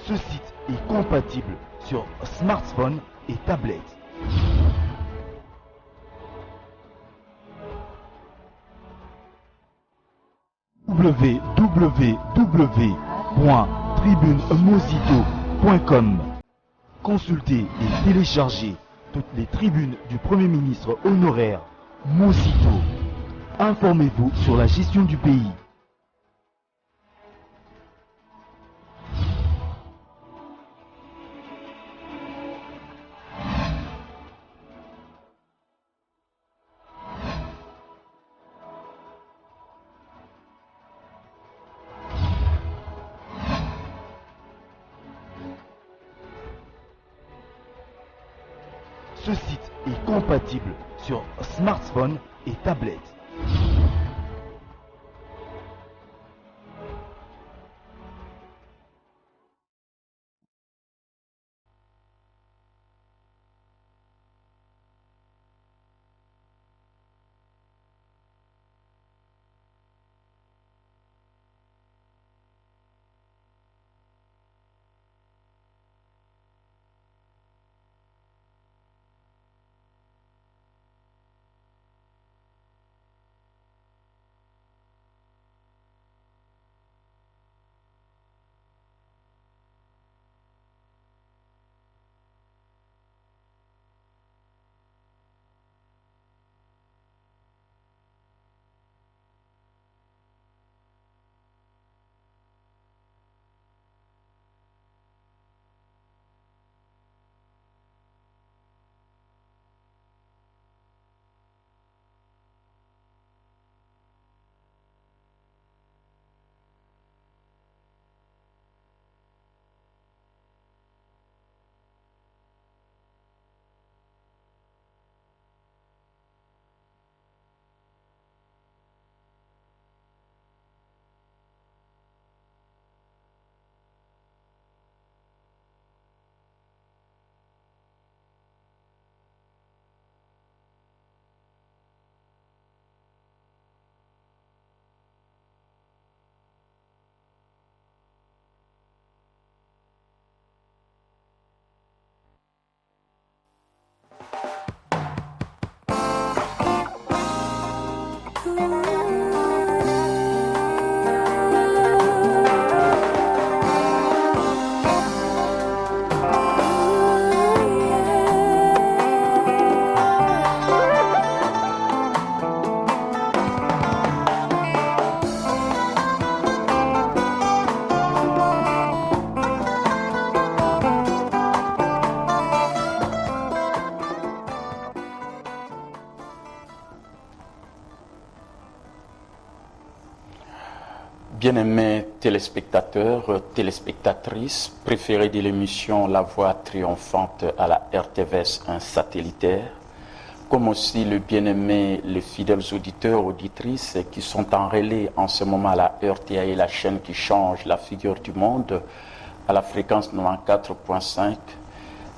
Ce site est compatible sur smartphone et tablette. www.tribunemosito.com. Consultez et téléchargez toutes les tribunes du Premier ministre honoraire Mosito. Informez-vous sur la gestion du pays. Ce site est compatible sur smartphone et tablette. Bien-aimés téléspectateurs, téléspectatrices, préférés de l'émission La Voix triomphante à la RTVS 1 satellitaire, comme aussi le bien-aimé, les fidèles auditeurs, auditrices qui sont en relais en ce moment à la RTA et la chaîne qui change la figure du monde à la fréquence 94.5.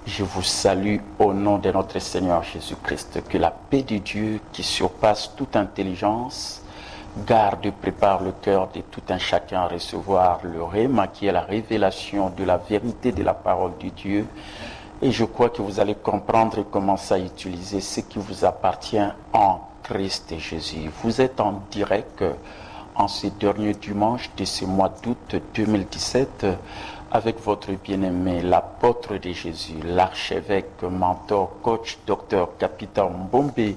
Je vous salue au nom de notre Seigneur Jésus-Christ. Que la paix de Dieu qui surpasse toute intelligence garde et prépare le cœur de tout un chacun à recevoir le réma qui est la révélation de la vérité de la parole de Dieu. Et je crois que vous allez comprendre comment ça utiliser ce qui vous appartient en Christ Jésus. Vous êtes en direct en ce dernier dimanche de ce mois d'août 2017 avec votre bien-aimé, l'apôtre de Jésus, l'archevêque, mentor, coach, docteur, capitaine Mbombe.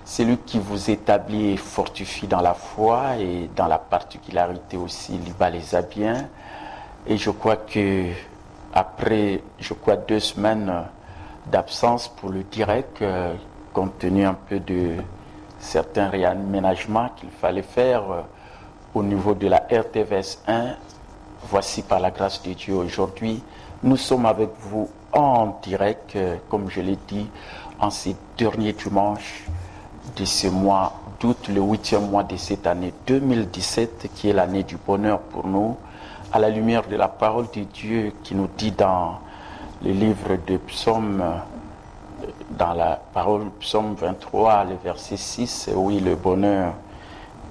C'est lui qui vous établit et fortifie dans la foi et dans la particularité aussi libalésabien. Et je crois que après, 2 semaines d'absence pour le direct, compte tenu un peu de certains réaménagements qu'il fallait faire au niveau de la RTVS 1, voici par la grâce de Dieu aujourd'hui, nous sommes avec vous en direct, comme je l'ai dit, en ces derniers dimanches de ce mois d'août, le 8e mois de cette année 2017, qui est l'année du bonheur pour nous, à la lumière de la parole de Dieu qui nous dit dans le livre de Psaume, dans la parole Psaume 23, le verset 6, oui, le bonheur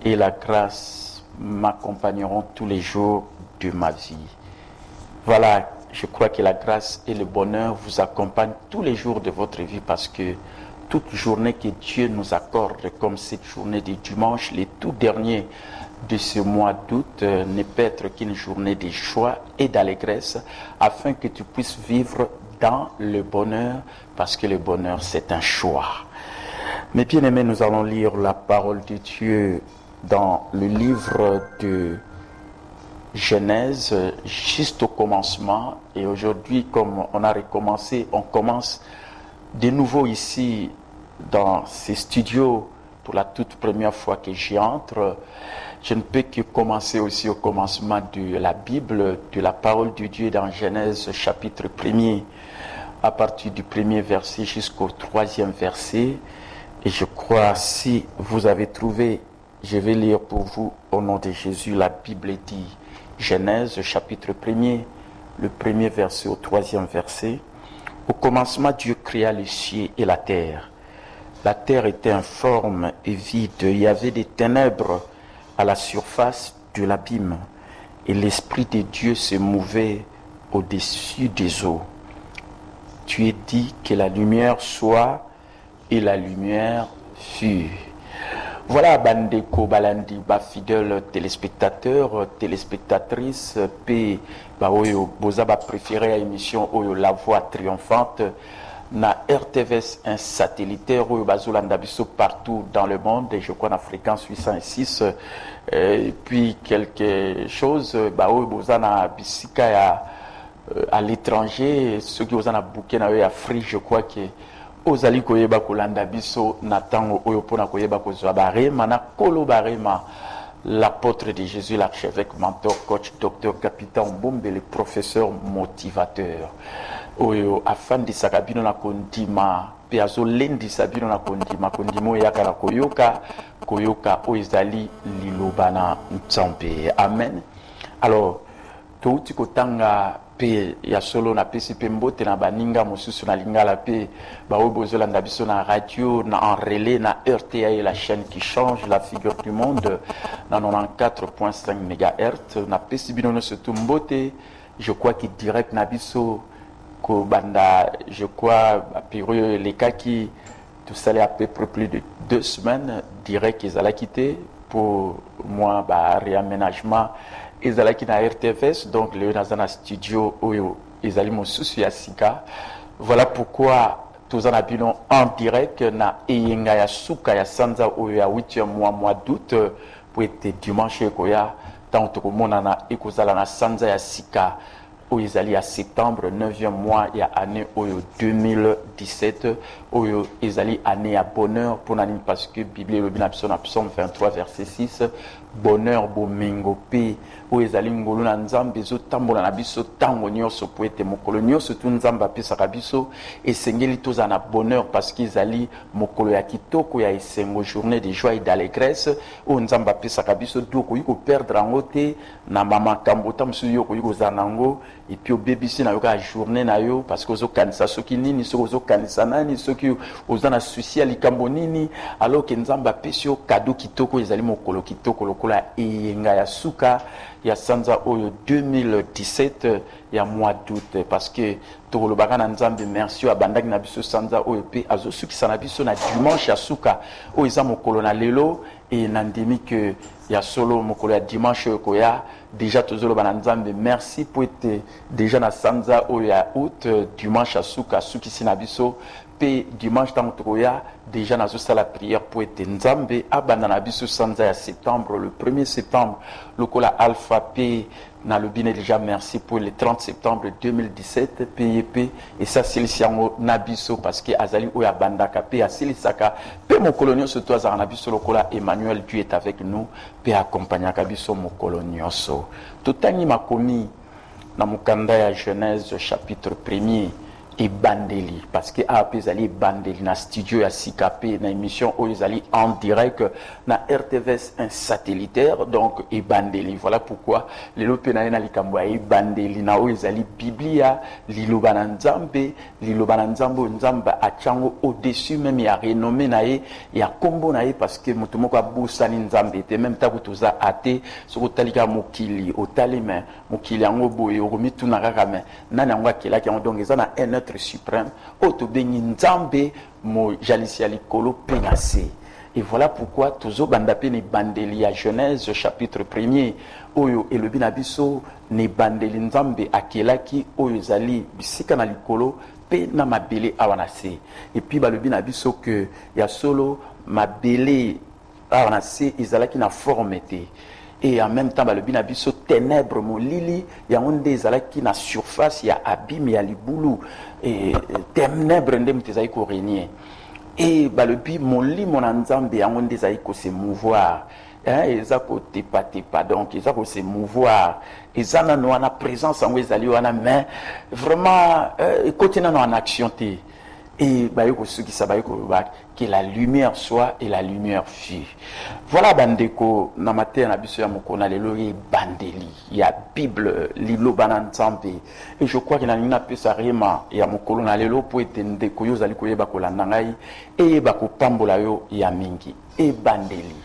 et la grâce m'accompagneront tous les jours de ma vie. Voilà, je crois que la grâce et le bonheur vous accompagnent tous les jours de votre vie, parce que toute journée que Dieu nous accorde, comme cette journée du dimanche, les tout derniers de ce mois d'août, ne peut être qu'une journée de joie et d'allégresse, afin que tu puisses vivre dans le bonheur, parce que le bonheur, c'est un choix. Mes bien-aimés, nous allons lire la parole de Dieu dans le livre de Genèse, juste au commencement. Et aujourd'hui, comme on a recommencé, on commence de nouveau ici dans ces studios pour la toute première fois que j'y entre. Je ne peux que commencer aussi au commencement de la Bible, de la parole de Dieu dans Genèse chapitre 1er, à partir du premier verset jusqu'au 3e verset. Et je crois, si vous avez trouvé, je vais lire pour vous au nom de Jésus. La Bible dit, Genèse chapitre 1er, le premier verset au 3e verset. Au commencement, Dieu créa les cieux et la terre. La terre était informe et vide. Il y avait des ténèbres à la surface de l'abîme. Et l'Esprit de Dieu se mouvait au-dessus des eaux. Dieu dit que la lumière soit, et la lumière fut. Voilà, bandeko balandi, fidèles téléspectateurs, téléspectatrices, p oyo boza préféré à émission oyo La Voix Triomphante na RTVS, un satellitaire oyo bazolanda biso partout dans le monde, et je crois na fréquence 806, et puis quelque chose oyo boza na bisika ya à l'étranger, ceux qui boza na bouquet na yo Afrique, je crois que ozali koyeba kolanda biso na tango oyo pona koyeba kozwa barema na kolo barema, l'apôtre de Jésus, l'archevêque, mentor, coach, docteur, capitaine Bombe, le professeur motivateur oyo afandisaka bino na kondima pe azolendisa bino na kondima kondimo yaka na koyoka oyo ezali liloba na Nzambe. Amen. Alors touti kotanga pe ya solo na pesi pe mbote na baninga mosusu na lingala pe oyo bozolanda biso na radio, na en relais, na RTA, la chaîne qui change la figure du monde, na 94.5 MHz na pesi bino no surtout mbote. Je crois qu'il direct na biso ko banda, je crois période les cas qui tout ça à peu près plus de 2 semaines direct qu'ils allaient quitter pour moi réaménagement. Ils allaient quitter la RTVS, donc le Nazana studio où ils allaient mon souci à Sika. Voilà pourquoi tous en abinons en direct na Eyenga ya Suka ya Sanza où ya 8e mois d'août pour être dimanche koya tant que monana ekozala na Sanza ya Sika où ils allaient à septembre 9e mois ya année 2017 où ils allaient année à bonheur pour nani, parce que Bible le bin Psaume 23 verset 6 bonheur bomengo pe où ils allaient ngolo na nzambe zo tambola na biso tango nyonso po ete mokolo nyonso tu nzamba pesaka biso esengeli tozana bonheur, parce qu'ils allaient mokolo ya kitoko ya esengo, journée de joie et d'allégresse où nzamba pesaka biso do ko yiko perdre en te na mama kambota musu yo ko yiko zanango. Et puis au BBC na yo ka journée na yo, parce que ozo kanisa soki nini so ozo kanisa nani soki ozana souci ali kambo nini, alors que nzamba pesio cadeau kitoko ezali mokolo kitoko lokola Eyenga ya Suka ya Sanza oyo 2017 ya mois d'août, parce que tolobaka na nzambe merci a bandaki na biso Sanza oyo pe azo sukisa na biso na dimanche ya Suka oyo eza mokolo na lelo, et nandemi que ya solo mokolo ya dimanche oyo koya déjà tozoloba na nzambe merci pour être déjà na Sanza oyo ya août, dimanche ya Suka sukisi na biso pe dimanche tango tokoya déjà nazo sala prière pour être nzambe abanda na biso Sanza ya septembre, le 1er septembre lokola alpha p na le bine déjà merci pour le 30 septembre 2017 PEP, et ça c'est le siango nabiso parce que azali oya bandaka pe asilisaka pe mon colonio se toi za nabiso lokola Emmanuel, Dieu est avec nous pe accompagna kabiso mon colonioso totangi makomi na mukanda ya Genèse chapitre 1er et bandeli parce que après zali bandeli na studio ya Sikapé na émission où ils allaient en direct na RTVS un satellitaire donc et bandeli voilà pourquoi les lopena na likambo et bandeli na où ils allaient biblia liloba na nzambe nzamba achango au-dessus même ya renommé na ye ya kombo na ye parce que mutu moko abusani nzambe était même tabutuza ate soko talika mokili otalime mokili yango boye okomitu na kaka mais nani yango akelaki yango donc eza na un être suprême otobengi nzambe mo jalisi ya likolo penase. Et voilà pourquoi tozo bandape ni bandeli ya Genèse chapitre 1er oyo elobi na biso ni bandeli nzambe akelaki oyo ezali bisika na likolo pe na mabele awana se. Et puis balobi na biso que ya solo mabele awana se ezalaki na forme te. Et en même temps, le binabiso ténèbres molili, il y a un des alaki na surface, il y a abîme, il y a liboulou, et ténèbres ndem tezaïko régner. Et le bi moli mon anzambe, il y a un des aïko se mouvoir. Ils ont tepa donc ils ont se mouvoir. Ils ont une présence en les alliés, mais vraiment, côté en action té. Et que la lumière soit et la lumière fût. Voilà bandeko na matin na biso ya mokona lelo e bandeli ya Bible lilo bananzambe. Et je crois que na nina pesa rema ya mokolo na lelo po etende ko yo zali ko yeba ko landa ngai e ba ko pambola yo ya mingi e bandeli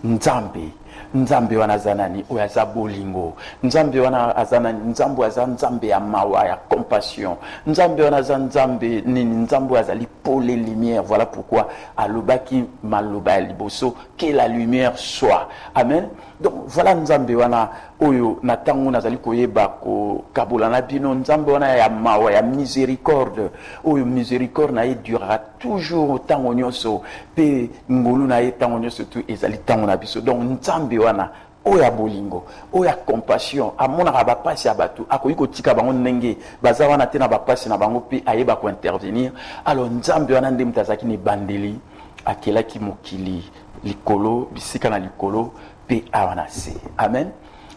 nzambe wana zanani oya za bolingo nzambe wana azanani nzambe azan nzambe ya mawa ya compassion nzambe wana za nzambe nini nzambe azali pole lumière. Voilà pourquoi alobaki maloba liboso que la lumière soit. Amen. Donc voilà nzambe wana oyo na tango nazali koyeba ko kabola na bino nzambe wana ya mawa ya miséricorde oyo miséricorde na durera toujours tango nyonso pe ngolu na tango nyonso tu ezali tango na biso. Donc nzambe wana oya bolingo oya compassion amona ba pasi ya batu akoyi kotika bango ndenge baza wana te na ba pasi na bango pe ayeba ko intervenir. Alors nzambe wana ndem tazaki ni bandeli akelaki mokili likolo bisika na likolo pe awana se. Amen.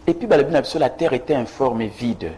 Et puis la terre était informe et vide.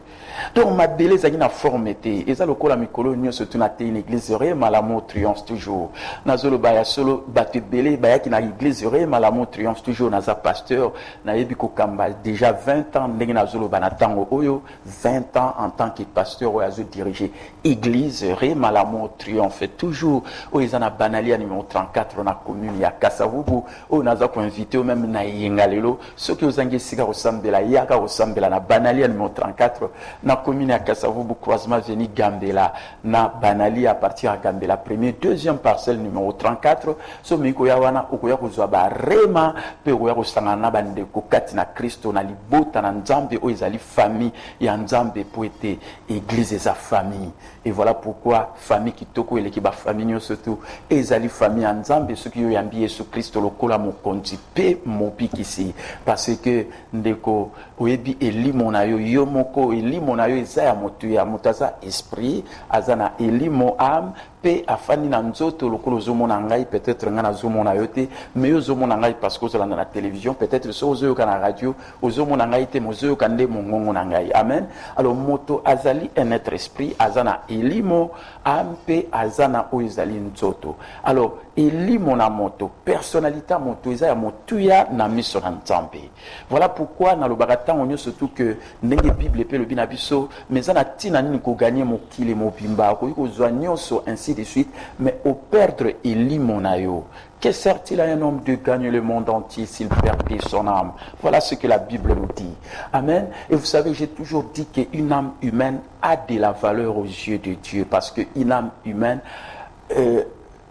Donc ma beleza na forme était et ça le kola mikolo nyo surtout na te une église réellement l'amour triomphe toujours. Nazolo baya solo bate belé baya ki na église réellement l'amour triomphe toujours naza pasteur na yebiko kamba déjà 20 ans ndenge nazolo bana tango oyo 20 ans en tant que pasteur ou azo diriger église réellement l'amour triomphe toujours o ezana banali numéro 34 na commune ya Kasavubu o naza ko invité ou même na yengalelo ceux qui ozangi sika resembler yaka resembler na banali numéro 34 na commune à Kasavubu croisement veni Gambela na banali à partir à Gambela premier deuxième parcelle numéro 34 so miko ya wana okoya kozwa ba rema pe okoya kosangana bande ko kati na Kristo na libota na nzambe o ezali famille ya nzambe po ete église za famille. Et voilà pourquoi famille kitoko eleki ba famille surtout ezali famille ya nzambe ceux qui yambi Yesu Kristo lokola mokonzi pe mopikisi parce que ndeko oyebi elimo na yo yo moko elimo na yo eza ya moto ya mutaza esprit azana elimo âme pe afani na nzoto lokolo zomona ngai peut-être ngana zomona yote mais yo zomona ngai parce que ozolanda na télévision peut-être so ozoyo kana radio ozomona ngai te mozoyo kande mongongo na ngai. Amen. Alors moto azali un être esprit azana elimo âme pe azana o ezali nzoto. Alors elimo na moto personnalité moto eza ya motuya na miso na nzambe. Voilà pourquoi na lobakata onyo surtout que ndenge Bible pe lobi na biso mais ana tina nini ko gagner mokili mobimba ko kozwa nyonso ainsi de suite mais au perdre elimo na yo. Que sert-il à un homme de gagner le monde entier s'il perd son âme? Voilà ce que la Bible nous dit. Amen. Et vous savez, j'ai toujours dit qu'une âme humaine a de la valeur aux yeux de Dieu parce qu'une âme humaine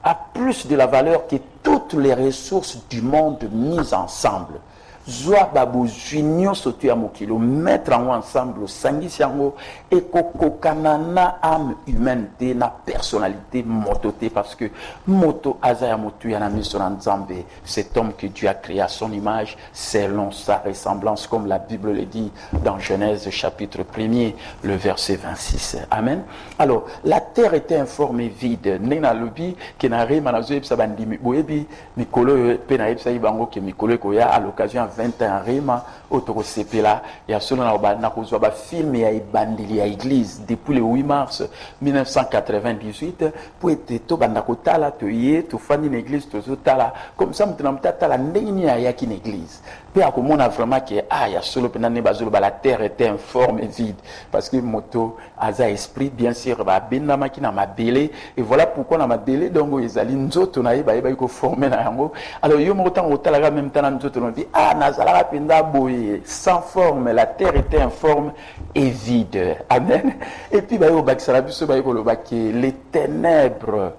a plus de la valeur que toutes les ressources du monde mises ensemble. Zoa babu junior sotu ya mokilo mettre ensemble sangisi yango et kokokanana âme humaine te na personnalité mototé parce que moto azaya motu ya na miso na nzambe cet homme que Dieu a créé à son image selon sa ressemblance comme la Bible le dit dans Genèse chapitre 1er le verset 26. Amen. Alors la terre était informe et vide nena lobi kenare manazo ebsa bandimi boyebi mikolo pe na ebsa ibango ke mikolo ko ya à l'occasion 21 rema otoko sepela ya solo na kozwa ba film ya ebandeli ya église depuis le 8 mars 1998 pour être to banda kotala to ye to fandi na église to zotala comme ça mutuna mutata la ndenge ya yaki na église pe akomona vraiment que ya solo pena ne bazolo ba la terre était informe et vide parce que moto aza esprit bien sûr ba benda makina mabele et voilà pourquoi na mabele donc ezali nzoto na ye ba ko former na yango alors yo mo tango tala même temps na nzoto no bi nazala penda boye sans forme la terre était informe et vide amen et puis ba yo bakisala biso ba ko loba que les ténèbres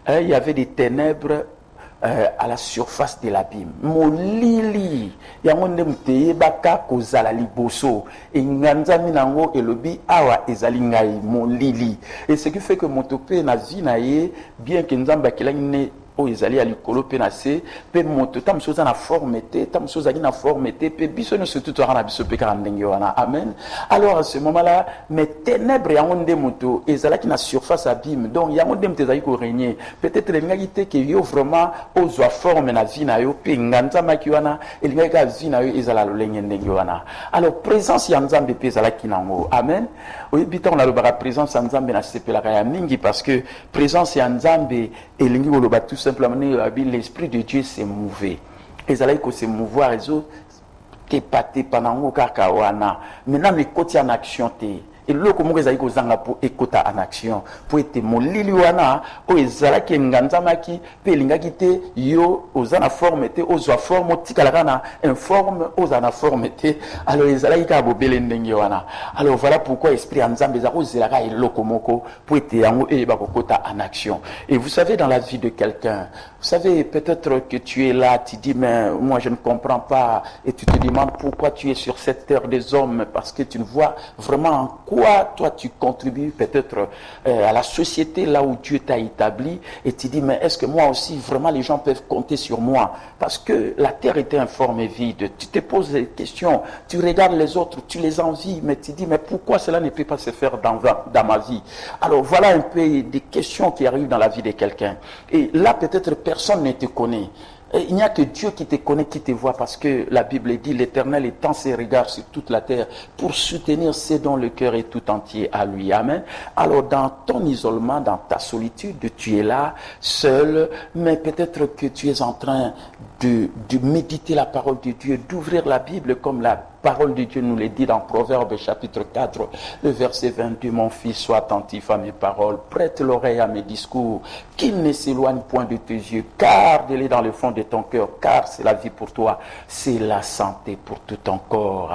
il y avait des ténèbres à la surface de l'abîme. Molili yango nde muteye baka kozala liboso enganza minango elobi awa ezali ngai molili et ce qui fait que motope na vie na ye bien que nzamba kelangine o ezali ya likolo pe na se pe moto ta msoza na forme te ta msoza na forme te pe biso no surtout to na biso pe ka ndenge wana amen alors à ce moment là mais ténèbres yango nde moto ezala ki na surface abîme donc yango nde mtezali ko régner peut-être ngaki te que yo vraiment ozwa forme na vie na yo pe nganza maki wana elingaki ka vie na yo ezala lolenge ndenge wana alors présence ya nzambe pe ezala ki nango amen oyebita on a le présence ya nzambe na sepelaka ya mingi parce que présence ya nzambe elingi koloba tout simplement l'esprit de Dieu s'est mouvé et ça là il se mouvoir les autres t'es paté pendant kaka wana maintenant les côtés en action t'es et le comment ils ko zanga pour ekota en action pour être molili wana o ezala ke nganza maki pe lingaki te yo ozana forme te ozwa forme tikala na informe ozana forme te alors ezala ka bobele ndenge wana alors voilà pourquoi esprit nzambe za ozela ka elokomoko pour être yango e ba kokota en action et vous savez dans la vie de quelqu'un vous savez peut-être que tu es là tu dis mais moi je ne comprends pas et tu te demandes pourquoi tu es sur cette terre des hommes parce que tu ne vois vraiment en quoi toi tu contribues peut-être à la société là où Dieu t'a établi et tu dis mais est-ce que moi aussi vraiment les gens peuvent compter sur moi parce que la terre était informe et vide tu te poses des questions tu regardes les autres tu les envies mais tu dis mais pourquoi cela ne peut pas se faire dans ma vie alors voilà un peu des questions qui arrivent dans la vie de quelqu'un et là peut-être personne ne te connaît. Il n'y a que Dieu qui te connaît, qui te voit, parce que la Bible dit l'Éternel étend ses regards sur toute la terre pour soutenir ceux dont le cœur est tout entier à lui. Amen. Alors dans ton isolement, dans ta solitude, tu es là, seul, mais peut-être que tu es en train de méditer la parole de Dieu, d'ouvrir la Bible comme la parole de Dieu nous le dit dans Proverbes chapitre 4, le verset 22, mon fils, sois attentif à mes paroles, prête l'oreille à mes discours, qu'il ne s'éloigne point de tes yeux, garde-les dans le fond de ton cœur, car c'est la vie pour toi, c'est la santé pour tout ton corps.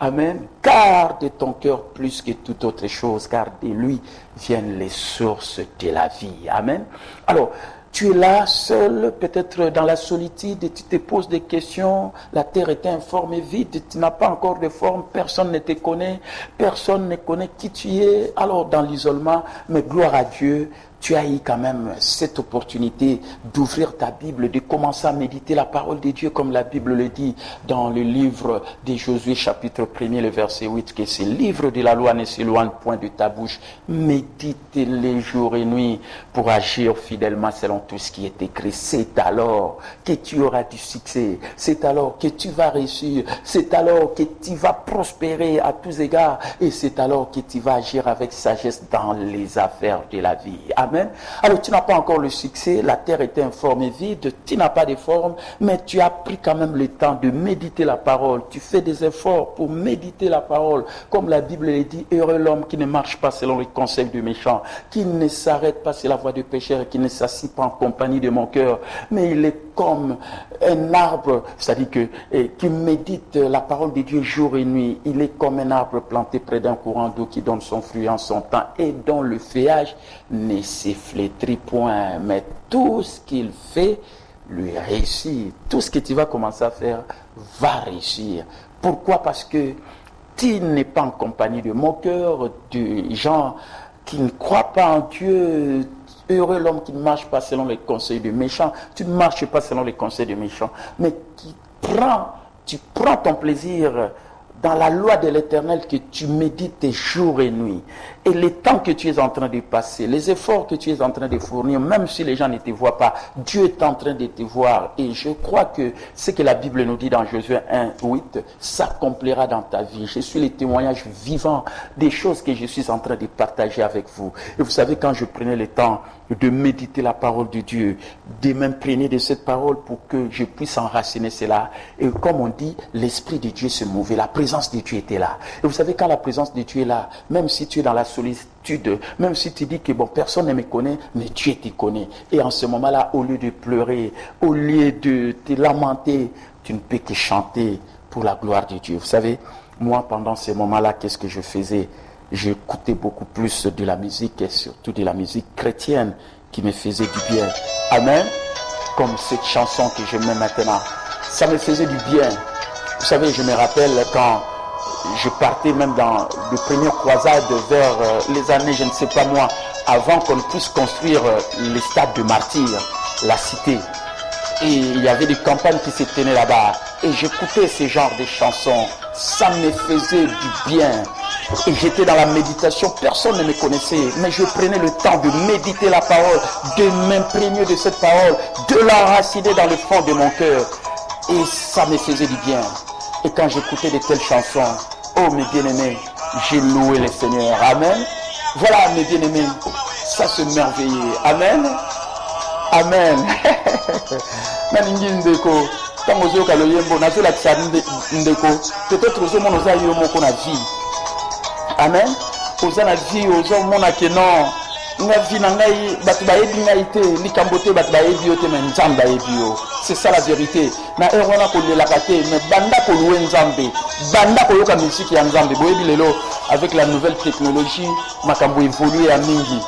Amen. Garde ton cœur plus que toute autre chose, car de lui viennent les sources de la vie. Amen. Alors, tu es là, seul, peut-être dans la solitude, et tu te poses des questions, la terre est informe et vide, tu n'as pas encore de forme, personne ne te connaît, personne ne connaît qui tu es, alors dans l'isolement, mais gloire à Dieu, tu as eu quand même cette opportunité d'ouvrir ta Bible, de commencer à méditer la parole de Dieu comme la Bible le dit dans le livre de Josué chapitre 1er, le verset 8, que ce livre de la loi ne s'éloigne point de ta bouche. Médite-les jour et nuit pour agir fidèlement selon tout ce qui est écrit. C'est alors que tu auras du succès. C'est alors que tu vas réussir. C'est alors que tu vas prospérer à tous égards. Et c'est alors que tu vas agir avec sagesse dans les affaires de la vie. Amen. Alors tu n'as pas encore le succès, la terre est informe et vide, tu n'as pas de forme, mais tu as pris quand même le temps de méditer la parole. Tu fais des efforts pour méditer la parole. Comme la Bible le dit, heureux l'homme qui ne marche pas selon les conseils du méchant, qui ne s'arrête pas sur la voie du pécheur, qui ne s'assied pas en compagnie de mon cœur, mais il est comme un arbre, c'est-à-dire qui médite la parole de Dieu jour et nuit. Il est comme un arbre planté près d'un courant d'eau qui donne son fruit en son temps et dont le feuillage ne s'efflétrit point. Mais tout ce qu'il fait lui réussit. Tout ce que tu vas commencer à faire va réussir. Pourquoi? Parce que tu n'es pas en compagnie de moqueurs, de gens qui ne croient pas en Dieu. Heureux l'homme qui ne marche pas selon les conseils des méchants. Tu ne marches pas selon les conseils des méchants, mais tu prends ton plaisir dans la loi de l'Éternel que tu médites jour et nuit. Et les temps que tu es en train de passer, les efforts que tu es en train de fournir, même si les gens ne te voient pas, Dieu est en train de te voir. Et je crois que ce que la Bible nous dit dans Josué 1:8 s'accomplira dans ta vie. Je suis le témoignage vivant des choses que je suis en train de partager avec vous. Et vous savez, quand je prenais le temps de méditer la parole de Dieu, de m'imprégner de cette parole pour que je puisse enraciner cela. Et comme on dit, l'Esprit de Dieu se mouvait, la présence de Dieu était là. Et vous savez, quand la présence de Dieu est là, même si tu es dans la solitude, même si tu dis que bon, personne ne me connaît, mais Dieu te connaît. Et en ce moment-là, au lieu de pleurer, au lieu de te lamenter, tu ne peux que chanter pour la gloire de Dieu. Vous savez, moi, pendant ces moments-là, qu'est-ce que je faisais? J'écoutais beaucoup plus de la musique et surtout de la musique chrétienne qui me faisait du bien. Amen. Comme cette chanson que je mets maintenant. Ça me faisait du bien. Vous savez, je me rappelle quand je partais même dans de premières croisades vers les années, je ne sais pas moi, avant qu'on puisse construire les stades de martyrs, la cité. Et il y avait des campagnes qui se tenaient là-bas. Et j'écoutais ce genre de chansons. Ça me faisait du bien. Et j'étais dans la méditation, personne ne me connaissait, mais je prenais le temps de méditer la parole, de m'imprégner de cette parole, de l'enraciner dans le fond de mon cœur. Et ça me faisait du bien. Et quand j'écoutais de telles chansons, oh mes bien-aimés, j'ai loué le Seigneur. Amen. Voilà mes bien-aimés, ça se merveillait. Amen. Amen. Quand on peut-être aux hommes on a vie. Amen. Aux hommes vie, aux hommes on a que non. C'est ça la vérité. Avec la nouvelle technologie, makambo évolue à mingi.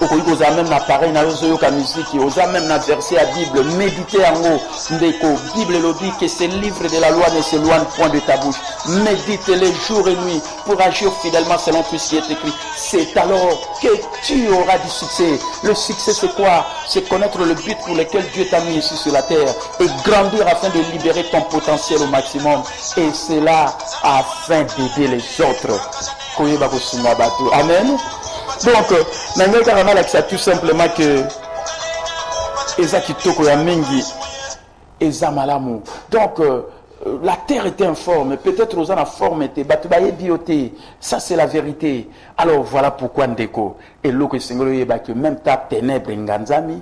Aux amène l'appareil, na musique, aux amène la verset à Bible, méditez en haut, ndeko, Bible le dit que ces livres de la loi ne s'éloignent point de ta bouche. Médite-les jour et nuit pour agir fidèlement selon tout ce qui est écrit. C'est alors que tu auras du succès. Le succès c'est quoi? C'est connaître le but pour lequel Dieu t'a mis ici sur la terre et grandir afin de libérer ton potentiel au maximum. Et c'est là afin d'aider les autres. Amen. Donc, Nangel Karama ça tout simplement que Eza Kitoko ya Mingi, Eza Malamu. Donc, la terre était informe, peut-être aux en forme était, Batubaye bioté, ça c'est la vérité. Alors voilà pourquoi Ndeko, et l'eau que Sengolo Yeba, que même ta ténèbre Nganzami,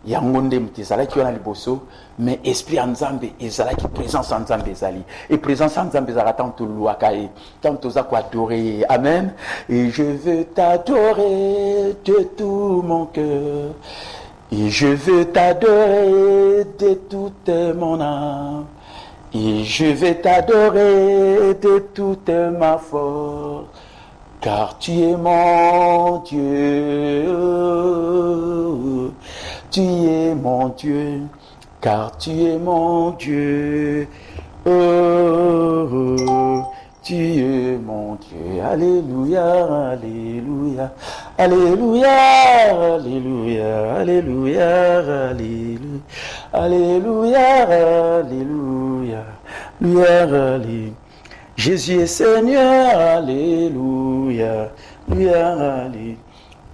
Yangonde Mtizala qui a liboso, mais esprit Nzambe, Ezala qui présence Nzambe Zali. Et présence Nzambe Zala tant tout l'ouakae, tant tout adorer. Amen. Et je veux t'adorer de tout mon cœur. Et je veux t'adorer de toute mon âme. Et je veux t'adorer de toute ma force. Car tu es mon Dieu. Tu es mon Dieu, car tu es mon Dieu. Oh, tu es mon Dieu. Alléluia, alléluia, alléluia, alléluia, alléluia, alléluia, alléluia, alléluia, alléluia. Jésus est Seigneur, alléluia, alléluia.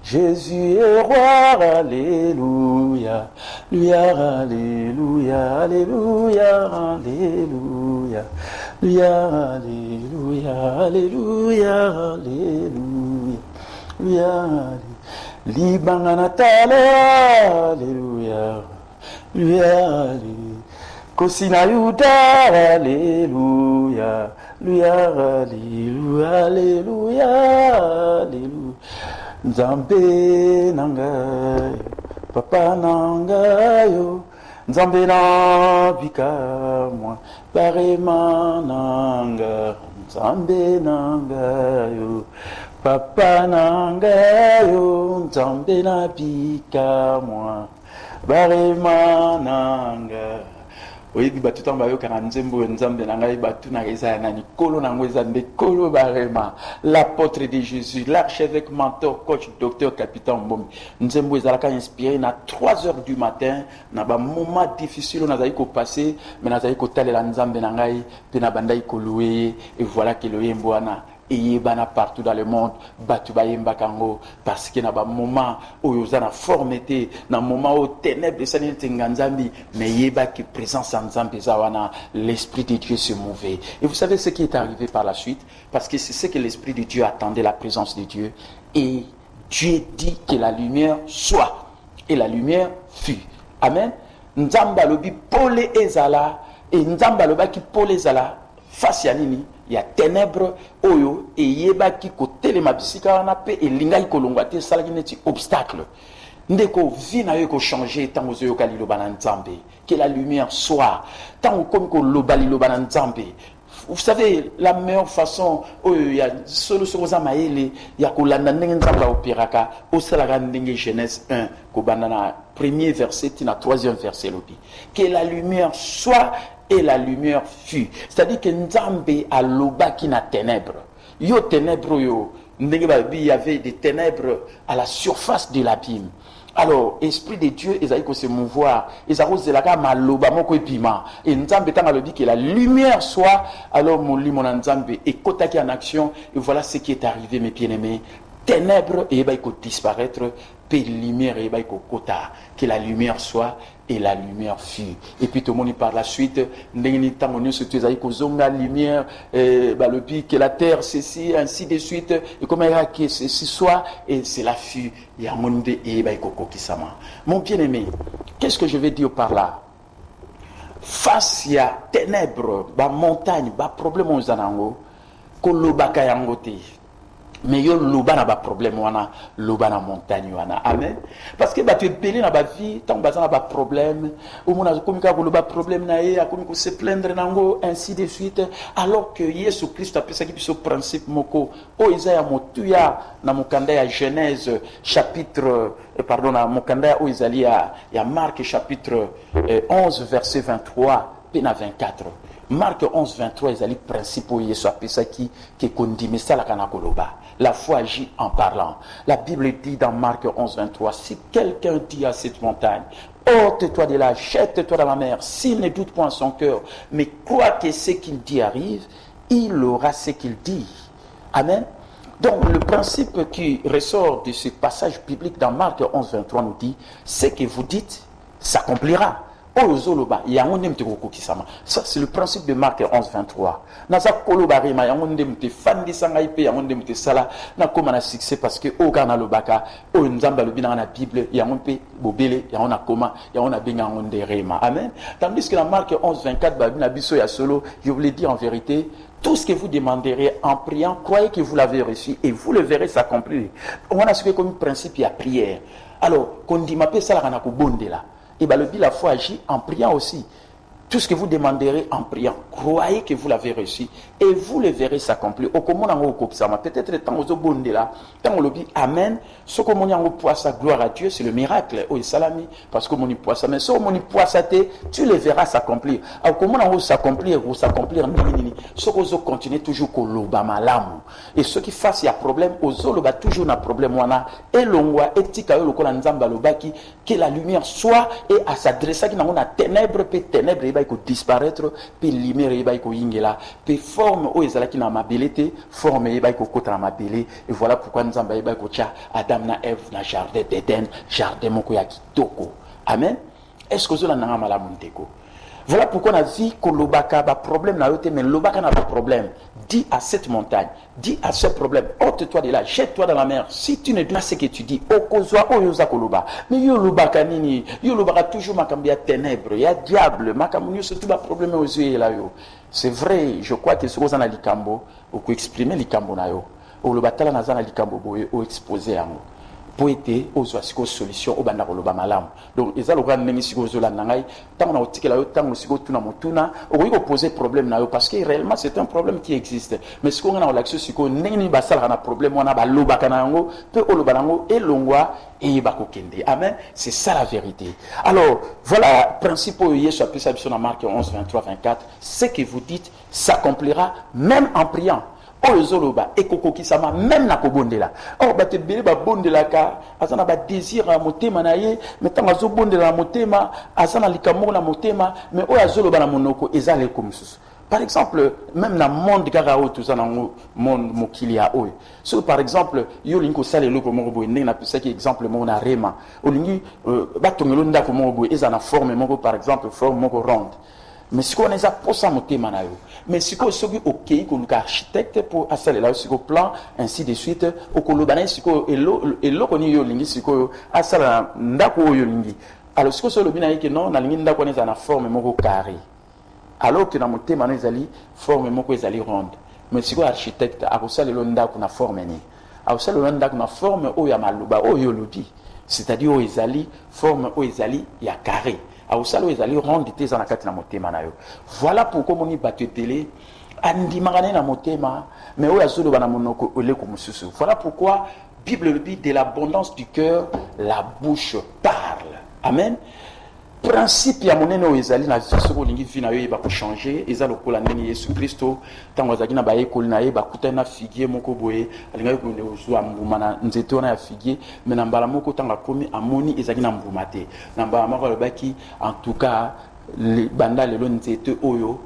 Jésus est roi, alléluia, alléluia, alléluia, alléluia, alléluia, alléluia, alléluia, alléluia, Libanga Natale, alléluia, alléluia, Kosina Yuda, alléluia, alléluia, alléluia, alléluia. Nzambe nangayo, papa nangayo, Nzambe na bika moi, barema nanga, Nzambe nangayo, papa nangayo, Nzambe na bika moi, barema nanga, oyebi batu tamba yo kana nzembo nzambe na ngai batu na eza nani kolo na ngweza nde kolo barema l'apôtre de Jésus, l'archevêque, mentor, coach, docteur, capitaine Mbombi. Nzembo ezalaka inspiré na 3 heures du matin na ba moment difficile na zaiko passer mais na zaiko talela nzambe na ngai pe na bandai ko louer et voilà que le yembo ana et bana partout dans le monde batu ba yemba kango parce que na ba moment où yo na formité na moment où ténèbres sanité nganzambi mais yeba qui présence en nzambe zawana l'esprit de Dieu se mouvait. Et vous savez ce qui est arrivé par la suite, parce que c'est ce que l'esprit de Dieu attendait, la présence de Dieu, et Dieu dit que la lumière soit et la lumière fut. Amen. Nzamba lobi pole ezala et nzamba loba ki pole ezala face ya nini il y a ténèbres oyo et yeba ki kotelema mabisika wana pe elinga ikolongwa te salaki neti obstacle ndeko vie na yo ko changer tant ozo yo kaliloba na nzambe que la lumière soit tant comme ko loba liloba na nzambe. Vous savez la meilleure façon il y a solo soza maele ya kolanda ndenge nzamba opéraka osalaka ndenge Genèse 1 ko banana premier verset tina 3e verset lobi que la lumière soit et la lumière fut. C'est-à-dire que Nzambe a loba qui na ténèbres. Yo ténèbres yo. Il y avait des ténèbres à la surface de l'abîme. Alors, esprit de Dieu, ils allaient se mouvoir. Ils allaient la maloba moko epima. Et Nzambe tanga lobi que la lumière soit. Alors mon limon Nzambe et kotaki en action. Et voilà ce qui est arrivé, mes bien-aimés. Ténèbres et il faut disparaître. Puis lumière et il kota. Que la lumière soit. Et la lumière fut. Et puis tout le monde par la suite, la lumière, que la terre ceci, ainsi de suite, et comme il que ceci soit, et c'est la fut. Il y a un monde et mon bien-aimé, qu'est-ce que je vais dire par là? Face à ténèbres, montagne, problème aux anango, kolobaka yangote. Mais yo loba na ba problème wana loba na montagne wana amen parce que tu es belé na ba vie tant baza na ba problème ou mona komika ko loba problème na ye akomi ko se plaindre nango ainsi de suite alors que Yesu Christ a pesa ki biso principe moko o Isaia motuya na mokanda ya Genèse chapitre pardon na mokanda o Isaia ya Marc chapitre 11 verset 23 et 24. Marc 11, 23, ils allaient principaux Yesu apesa qui kondime ça la kana koloba. La foi agit en parlant. La Bible dit dans Marc 11, 23, si quelqu'un dit à cette montagne, ôte-toi de là, jette-toi dans la mer, s'il ne doute point en son cœur, mais croit que ce qu'il dit arrive, il aura ce qu'il dit. Amen. Donc le principe qui ressort de ce passage biblique dans Marc 11, 23 nous dit, ce que vous dites s'accomplira. Ça, c'est le principe de Marc 11, 23. Succès parce que Amen. Tandis que dans Marc 11, 24, je vous l'ai dit en vérité, tout ce que vous demanderez en priant, croyez que vous l'avez reçu et vous le verrez s'accomplir. On a ce comme principe, il y a prière. Alors, qu'on dit ma paix, ça la bonde là. Et bien, la foi agit en priant aussi. Tout ce que vous demanderez en priant, croyez que vous l'avez reçu et vous le verrez s'accomplir. Peut-être le temps où vous là, quand on le dit Amen, ce que vous avez gloire à Dieu, c'est le miracle. Oh, salami, parce que vous avez poissé, mais ce que vous avez tu le verras s'accomplir. Alors, comment on va s'accomplir, ce que vous continuez toujours que l'obama l'amour. Et ceux qui fassent, il y a problème, aux autres, toujours un problème, et l'ongwa, et tika, le kola nzamba, que la lumière soit et à s'adresser, qui n'a pas ténèbres, ténèbres, il disparaître puis lumière il ko yingela puis forme o ezala ki na mabelete forme il ko kota na mabele et voilà pourquoi nzamba il ko tia Adam na Ève na jardin d'Éden jardin moko ya kitoko amen est-ce que zola nanga malamu ndeko voilà pourquoi on a vu que l'obaka ba problème na yote mais l'obaka n'a pas problème. Dis à cette montagne, dis à ce problème, ôte-toi de là, jette-toi dans la mer. Si tu ne dois ce que tu dis, okozwa oyoza koloba. Mais yo l'obaka nini, yo l'obaka toujours makambia ténèbres, ya diable, makamunyo surtout ba problème aux yeux là yo. C'est vrai, je crois que ce qu'on a likambo, ou ko exprimer likambo na yo. Ou le batala na zana likambo boye ou exposer yango. po ete ozwa siko solution obanda koloba malamu. Donc eza lokola ndenge siko ozolanda ngai ntango na otikela yo ntango siko otuna motuna okoki koposer problème na yo parce que réellement c'est un problème qui existe. Mais siko nga na kolakisa siko ndenge nini basalaka na problème wana balobaka na yango mpe oloba na yango elongwa eyeba kokende. Amen. C'est ça la vérité. Alors voilà principe oyo Yesu apesa biso na Marc 11 23 24. Ce que vous dites s'accomplira même en priant. Ozoloba ekokokisama même na kobondela. Or bato ebele babondelaka aza na badésir na motema na ye mais ntango azobondela na motema aza na likambo na motema mais oyo azoloba na monoko ezala eko mosusu. Par exemple, même dans le monde de tout ça, dans le monde mokili ya oyo. So par exemple, yo lingi ko sala eloko moko boye ndenge na pesa ki exemple moko na rema. Olingi batongelo ndako moko boye eza na forme moko par exemple forme moko ronde. Mais si on est à posa motema na yo. Mais si on est ok ko luka architecte pour asala là sur plan ainsi de suite o ko lobana si ko elo ko ni yo lingi si ko asala ndako yo lingi. Alors si ko so lobina yeke non na lingi ndako na na forme moko carré. Alors que dans mon thème, nous allons former mon ronde. Mais si vous architecte, à vous le londa qu'on a formé ni, à vous le londa qu'on a formé au yamaluba au yoludi, c'est-à-dire au izali forme au izali ya carré. À vous le izali ronde tes en akati na mon thème na yo. Voilà pourquoi mon ibatu télé andi marane na mon thème, mais au yazulu bana monoko ole comme susu. Voilà pourquoi Bible le dit de l'abondance du cœur la bouche parle. Amen. Principe ya monene o ezali na viso ko lingi vina yo ba ko changer eza lokola ndeni Yesu Kristo tango azaki na ba ekoli na ye ba kutana figuier moko boye alinga ko nde ozwa mbuma na nzete wana ya figuier mais na mbala moko tanga komi amoni ezaki na mbuma te na mbala moko lobaki en tout cas le banda lelo nzete oyo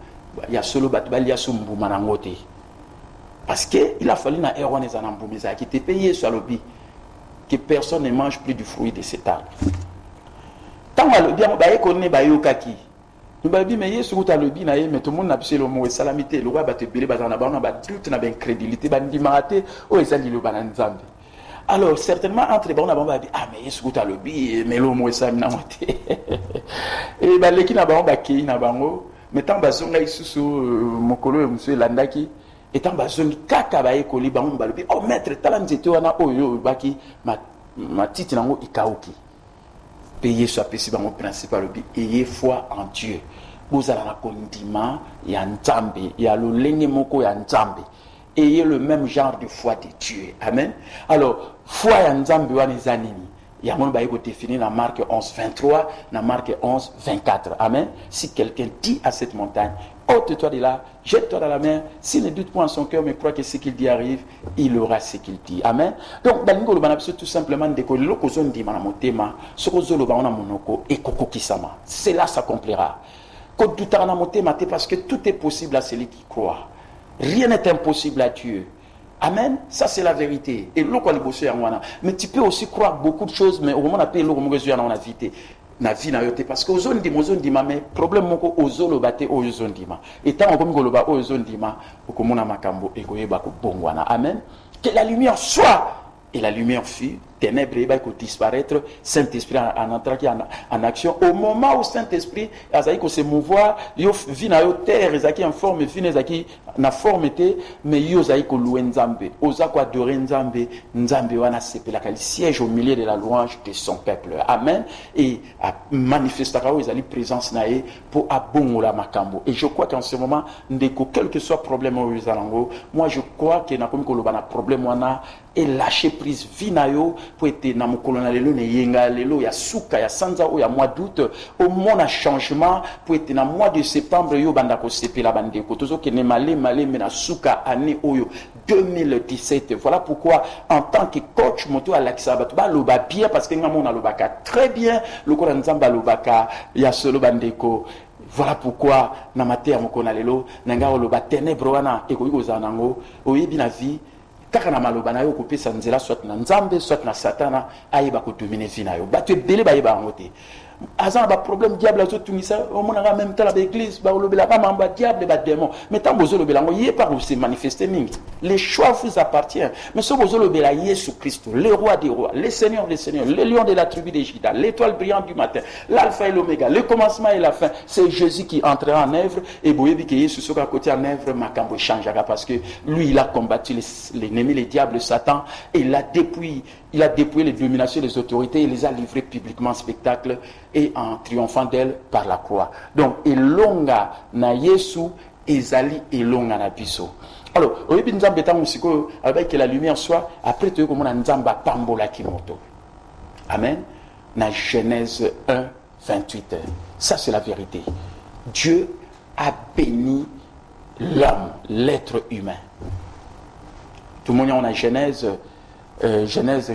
ya solo batu bali ya so mbuma na ngote parce que il a fallu na erreur na na mbuma za ki te payé sur lobi que personne ne mange plus du fruit de cet arbre. Tant que bien baye connaît bayo kaki nous ba bi mais Yesu ko ta lobi na ye mais tout le monde n'a pas le mot salamité le roi ba te belé ba na ba doute na ben crédibilité ba ndimate o ezali lo bana nzambe. Alors certainement entre ba ba dit ah mais Yesu ko ta lobi mais le mot ça na moté et ba leki na ba ki na bango mais tant ba zonga isusu mokolo e monsieur landaki et tant ba zoni kaka ba ekoli bango ba lobi oh maître talanzete wana oyo baki ma titi nango ikauki. Payer soit possible mon principal ayez foi en Dieu. Vous allez la condiment ya nzambe ya lolenge moko ya nzambe. Ayez le même genre de foi de Dieu. Amen. Alors foi ya nzambe wana ezanini. Ya mon ba yeko définir dans Marc 11 23, dans Marc 11 24. Amen. Si quelqu'un dit à cette montagne ôte-toi de là, jette-toi dans la mer. S'il ne doute point en son cœur, mais croit que ce qu'il dit arrive, il aura ce qu'il dit. Amen. Donc, tout simplement, cela s'accomplira. Parce que tout est possible à celui qui croit. Rien n'est impossible à Dieu. Amen. Ça, c'est la vérité. Et mais tu peux aussi croire beaucoup de choses, mais au moment où on a payé le na vie na yote parce que ozondima mais problème moko ozolo bate ozondima et tant on comme koloba ozondima okomona makambo ekoyeba ko bongwana. Amen. Que la lumière soit et la lumière fut ténèbres va disparaître. Saint-Esprit en entrant en action au moment où Saint-Esprit azaki ko se mouvoir yo vie na yo terre ezaki en forme vie ezaki na forme te mais yo zaki ko louer nzambe oza ko adorer nzambe nzambe wana sepela kali siège au milieu de la louange de son peuple. Amen. Et manifestera où ezali présence na ye pour abongola makambo. Et je crois qu'en ce moment ndeko quel que soit problème au zalango moi je crois que na komi ko loba na problème wana et lâcher prise vie na yo pour être na mokolo na lelo ne yenga lelo ya suka ya sanza o ya mois d'août au mois na changement pour être na mois de septembre yo banda ko sepela bandeko tozo ke ne malé mais na suka année oyo 2017. Voilà pourquoi en tant que coach moto à l'Axabat ba loba bien parce que ngamo na lobaka très bien le ko nzamba lobaka ya solo bandeko. Voilà pourquoi na mater mokona lelo nanga loba ténèbres wana ekoiko zanango oyebi na vie kaka na maloba na yo kopesa nzela soit na nzambe soit na satana ayeba ko dominer vie na yo bato ebele bayeba yango te Azan ba problème diable azo tunisa au monde en même temps l'église ba le ba mamba diable ba démon mais tant bozo le belango yé par où se manifester mingi les choix vous appartiennent mais ce bozo le bela Jésus Christ le roi des rois le seigneur des seigneurs le lion de la tribu de Juda l'étoile brillante du matin l'alpha et l'oméga le commencement et la fin c'est Jésus qui entrera en œuvre et boyebi que Jésus sera côté en œuvre makambo changera parce que lui il a combattu l'ennemi le diable Satan et il a dépouillé les dominations des autorités et les a livrés publiquement en spectacle et en triomphant d'elle par la croix. Donc, elonga na Yesu, ezali elonga na biso. Alors, oyebi nzambe tango siko avec que la lumière soit après tu comme nzamba pambola kimoto. Amen. Na Genèse 1 28. Ça c'est la vérité. Dieu a béni l'homme, l'être humain. Tout le monde on a Genèse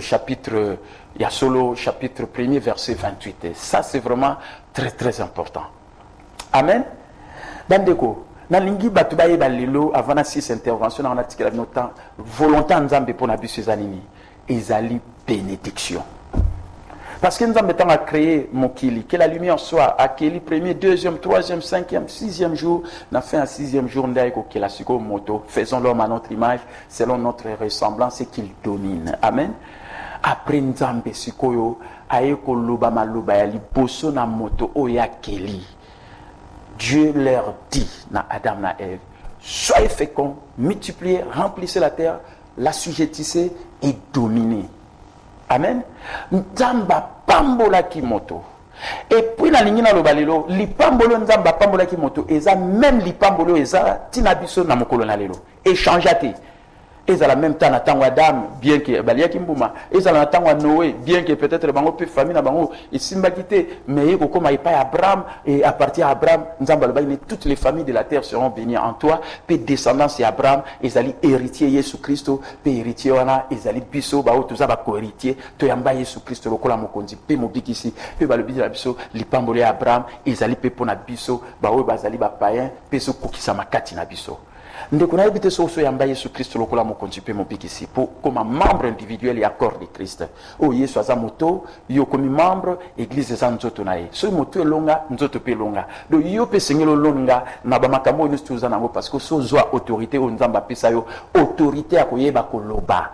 chapitre, il y a solo chapitre 1er verset 28. Et ça c'est vraiment très très important. Amen. Bandeko, na lingi batu baye balilo avant na 6 interventions on a tika la temps volonté nzambe pour na biso ezalini ezali bénédiction. Parce que nous avons créé Mokili, que la lumière soit à Kili, premier, deuxième, troisième, cinquième, sixième jour. On a fait un sixième jour, faisons l'homme à notre image, selon notre ressemblance, et qu'il domine. Amen. Après Nzambe Sikoyo, Aeko Loba Maloba Yali, Bosso na moto Oya Keli. Dieu leur dit, na Adam na Ève, soyez féconds, multipliez, remplissez la terre, l'assujettissez et dominez. Amen. Nzamba pambola kimoto. Et puis la ligne na lobalelo, li pambolo nzamba pambola kimoto, eza même li pambolo eza tinabiso na mokolo na lelo. Échangeate. Et à la même temps, Nathan Adam, bien que Balia Kimbouma, et à Nathan Noé, bien que peut-être Bango peut famille Bango, et Simbakité, mais comme il pas Abraham, et à partir d'Abraham, toutes les familles de la terre seront bénies en toi, puis descendance et Abraham, ils allaient héritier Jésus Christ, puis héritier Wana, ils allaient biso, bao, tout ça va co-héritier, tu yamba Jésus Christ, le kola mokondi, puis mobikisi, puis ba le bidi la biso, l'ipambole Abraham, ils allaient pepona biso, bao, bazali ba païen, puis so kukisa makati na biso. Ndeko na ebite so yamba Yesu Kristo lokola mokonzi pe mobikisi pour comme membre individuel et accord de Christ. O Yesu aza moto yo comme membre église za nzoto na ye. So moto elonga nzoto pe longa. Do yo pe sengelo longa na ba makambo ni stuza nango parce que so zwa autorité o nzamba pesa yo autorité akoyeba koloba.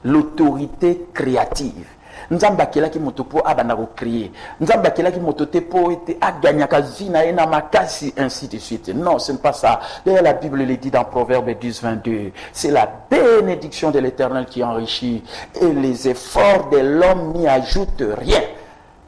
L'autorité créative. Nzamba kelaki moto po abana ko créer. Nzamba kelaki moto te po ete aganyaka zina ena makasi ainsi de suite. Non, ce n'est pas ça. D'ailleurs la Bible le dit dans Proverbe 10:22. C'est la bénédiction de l'Éternel qui enrichit et les efforts de l'homme n'y ajoutent rien.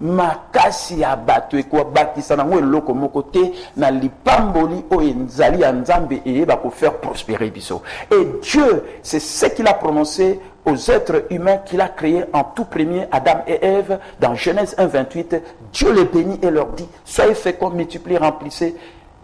Makasi abatu eko bakisa nango eloko moko te na lipamboli o enzali ya nzambe eyeba ko faire prospérer biso. Et Dieu, c'est ce qu'il a prononcé aux êtres humains qu'il a créés en tout premier, Adam et Ève, dans Genèse 1:28, Dieu les bénit et leur dit, soyez féconds, multipliez, remplissez